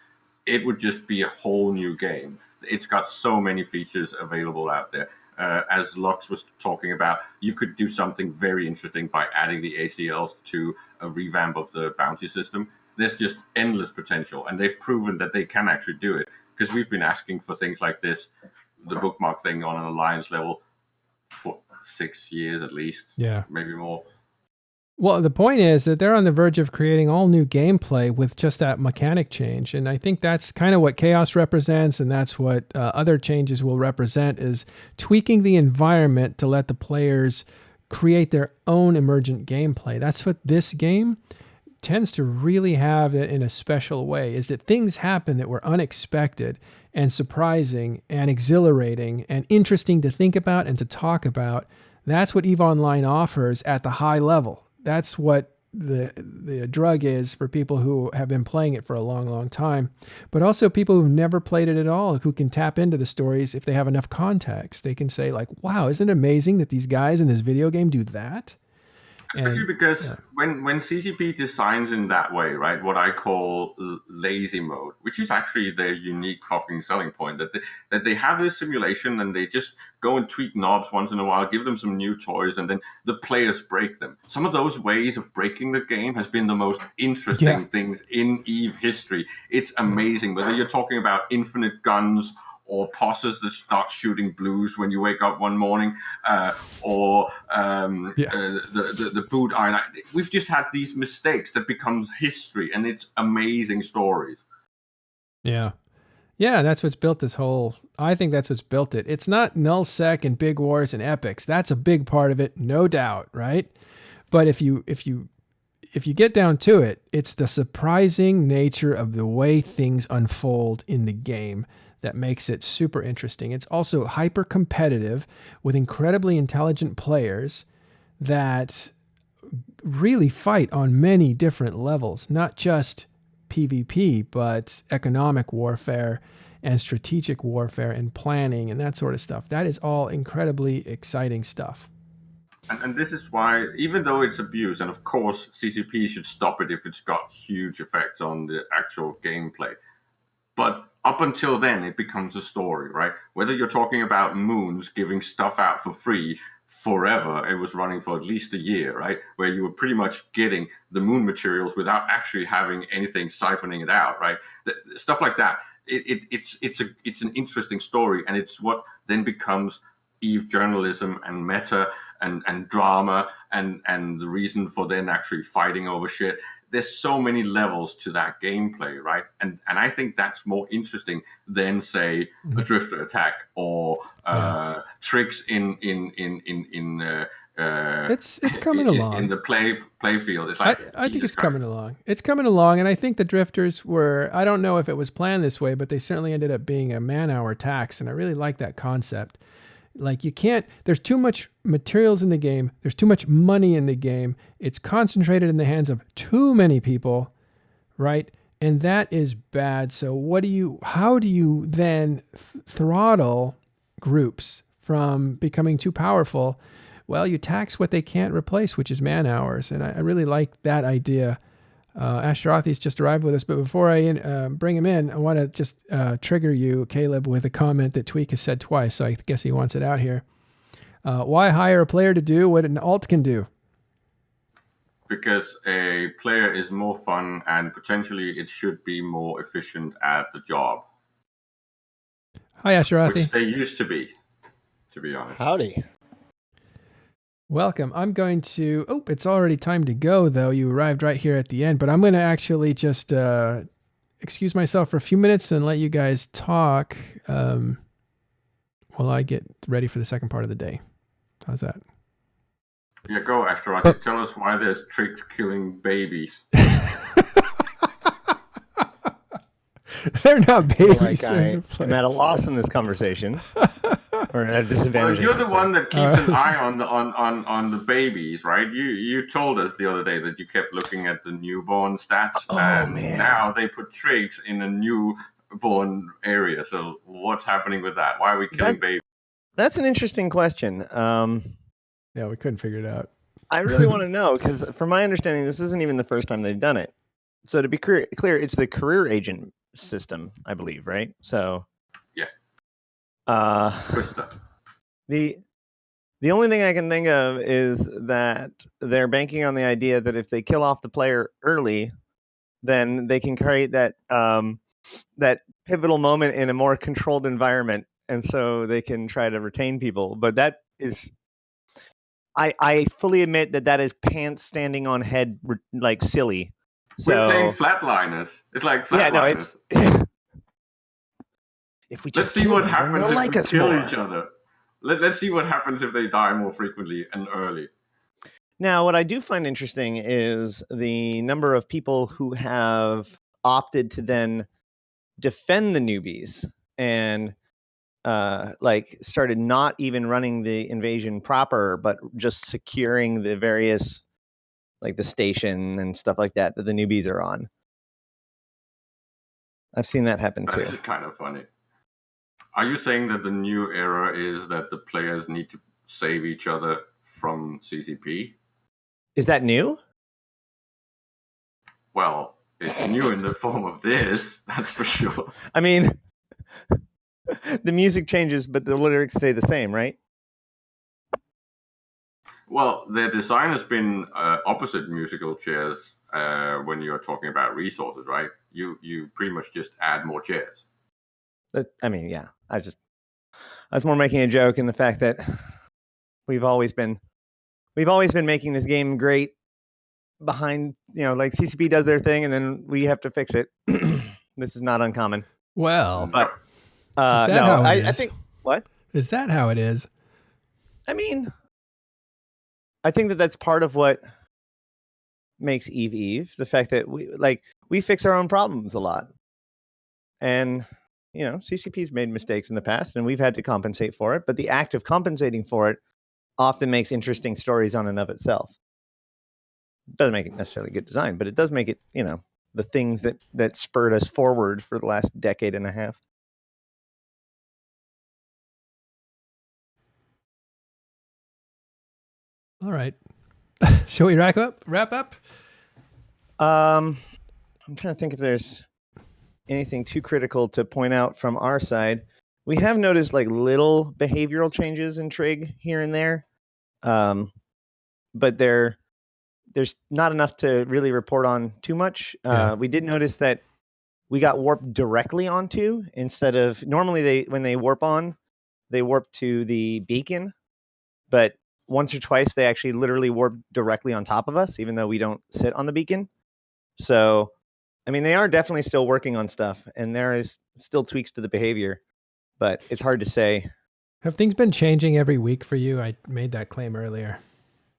it would just be a whole new game. It's got so many features available out there. As Lux was talking about, you could do something very interesting by adding the ACLs to a revamp of the bounty system. There's just endless potential, and they've proven that they can actually do it because we've been asking for things like this, the bookmark thing on an alliance level for 6 years at least, maybe more. Well, the point is that they're on the verge of creating all new gameplay with just that mechanic change. And I think that's kind of what Chaos represents, and that's what other changes will represent, is tweaking the environment to let the players create their own emergent gameplay. That's what this game tends to really have in a special way, is that things happen that were unexpected and surprising and exhilarating and interesting to think about and to talk about. That's what EVE Online offers at the high level. That's what the drug is for people who have been playing it for a long, long time, but also people who've never played it at all, who can tap into the stories if they have enough context. They can say like, wow, isn't it amazing that these guys in this video game do that? Especially because when CCP designs in that way, right, what I call lazy mode, which is actually their unique fucking selling point, that they have this simulation and they just go and tweak knobs once in a while, give them some new toys, and then the players break them. Some of those ways of breaking the game has been the most interesting things in EVE history. It's amazing, whether you're talking about infinite guns or posses that start shooting blues when you wake up one morning, or the boot iron. We've just had these mistakes that becomes history, and it's amazing stories. Yeah, that's what's built this whole. I think that's what's built it. It's not nullsec and big wars and epics. That's a big part of it, no doubt, right? But if you get down to it, it's the surprising nature of the way things unfold in the game that makes it super interesting. It's also hyper competitive with incredibly intelligent players that really fight on many different levels, not just PvP, but economic warfare and strategic warfare and planning and that sort of stuff. That is all incredibly exciting stuff. And this is why, even though it's abuse, and of course CCP should stop it if it's got huge effects on the actual gameplay, but up until then, it becomes a story, right? Whether you're talking about Moons giving stuff out for free forever, it was running for at least a year, right? Where you were pretty much getting the Moon materials without actually having anything siphoning it out, right? Stuff like that. It's an interesting story, and it's what then becomes EVE journalism and meta and drama and the reason for then actually fighting over shit. There's so many levels to that gameplay, right? And I think that's more interesting than, say, a drifter attack or tricks in it's coming along in the play field. It's like I think it's coming along. It's coming along, and I think the drifters were. I don't know if it was planned this way, but they certainly ended up being a man-hour tax, and I really like that concept. Like, you can't, there's too much materials in the game. There's too much money in the game. It's concentrated in the hands of too many people, right? And that is bad. So how do you then throttle groups from becoming too powerful? Well, you tax what they can't replace, which is man hours. And I really like that idea. Ashterothi just arrived with us, but before I bring him in, I want to just trigger you, Caleb, with a comment that Tweak has said twice, so I guess he wants it out here. Why hire a player to do what an alt can do? Because a player is more fun, and potentially it should be more efficient at the job. Hi, Ashterothi. Which they used to be honest. Howdy. Welcome. I'm going to. Oh, it's already time to go, though. You arrived right here at the end, but I'm going to actually just excuse myself for a few minutes and let you guys talk while I get ready for the second part of the day. How's that? Yeah, go, Ashterothi. Tell us why there's tricks killing babies. They're not babies. Like I'm at a loss in this conversation, or at a Well, disadvantage. you're the one that keeps an Alright. eye on the babies, right? You told us the other day that you kept looking at the newborn stats, Oh, and man. now they put tricks in a newborn area. So what's happening with that? Why are we killing babies? That's an interesting question. Yeah, we couldn't figure it out. I really want to know because, from my understanding, this isn't even the first time they've done it. So to be clear, it's the career agent system, I believe, right? So Yeah. The only thing I can think of is that they're banking on the idea that if they kill off the player early, then they can create that that pivotal moment in a more controlled environment, and so they can try to retain people. But that is, I fully admit that is pants standing on head, like silly. We're playing So flatliners. It's like yeah, no, flatliners. it's. If we Let's just see kill what them, then happens they'll if like we us kill more. each other. Let's see what happens if they die more frequently and early. Now, what I do find interesting is the number of people who have opted to then defend the newbies and like started not even running the invasion proper, but just securing the various, like the station and stuff like that the newbies are on. I've seen that happen too. That is kind of funny. Are you saying that the new era is that the players need to save each other from CCP? Is that new? Well, it's new in the form of this, that's for sure. I mean, the music changes, but the lyrics stay the same, right? Well, the design has been opposite musical chairs when you're talking about resources, right? You pretty much just add more chairs. I mean, yeah. I was more making a joke in the fact that we've always been making this game great behind, like CCP does their thing and then we have to fix it. This is not uncommon. Well, But is that no, how it I is? think what? Is that how it is? I mean, I think that's part of what makes Eve, the fact that we fix our own problems a lot. And CCP's made mistakes in the past and we've had to compensate for it, but the act of compensating for it often makes interesting stories on and of itself. It doesn't make it necessarily good design, but it does make it, the things that spurred us forward for the last decade and a half. All right. Shall we wrap up? I'm trying to think if there's anything too critical to point out from our side. We have noticed like little behavioral changes in Trig here and there, but there's not enough to really report on too much. Yeah. We did notice that we got warped directly onto instead of normally when they warp on, they warp to the beacon, but once or twice they actually literally warp directly on top of us, even though we don't sit on the beacon. So, I mean, they are definitely still working on stuff, and there is still tweaks to the behavior, but it's hard to say. Have things been changing every week for you? I made that claim earlier.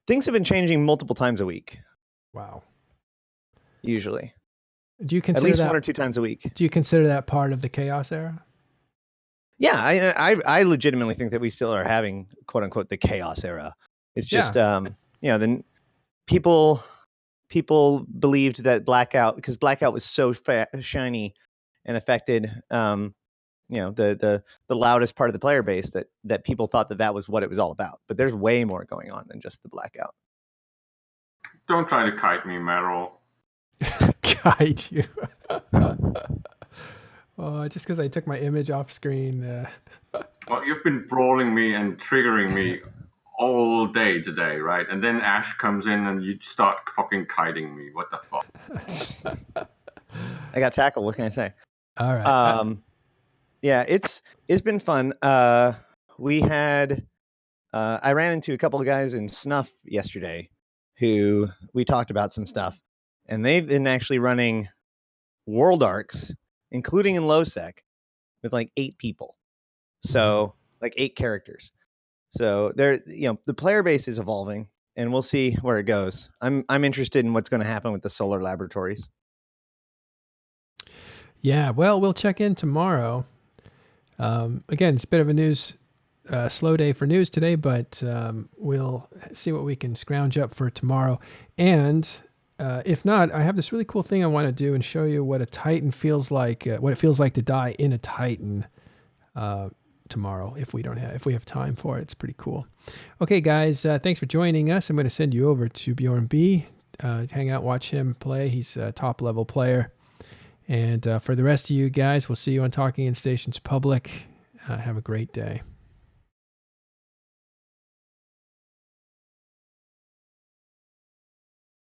Things have been changing multiple times a week. Wow. Usually. Do you At consider least that 1 or 2 times a week. Do you consider that part of the chaos era? Yeah, I legitimately think that we still are having quote unquote the chaos era. It's just then people believed that because Blackout was so shiny and affected the loudest part of the player base that people thought that was what it was all about. But there's way more going on than just the Blackout. Don't try to kite me, Meryl. Guide you. Oh, just because I took my image off screen. Well, you've been brawling me and triggering me all day today, right? And then Ash comes in and you start fucking kiting me. What the fuck? I got tackled. What can I say? All right. Yeah, it's been fun. We had I ran into a couple of guys in Snuff yesterday who we talked about some stuff, and they've been actually running world arcs, including in low sec, with like 8 people. So like 8 characters. So there, the player base is evolving, and we'll see where it goes. I'm interested in what's going to happen with the solar laboratories. Yeah, well, we'll check in tomorrow. Again, it's a bit of a news slow day for news today, but we'll see what we can scrounge up for tomorrow. And if not, I have this really cool thing I want to do and show you what a Titan feels like, what it feels like to die in a Titan tomorrow. If we have time for it, it's pretty cool. Okay, guys, thanks for joining us. I'm going to send you over to Bjorn B. Hang out, watch him play. He's a top level player. And for the rest of you guys, we'll see you on Talking in Stations Public. Have a great day.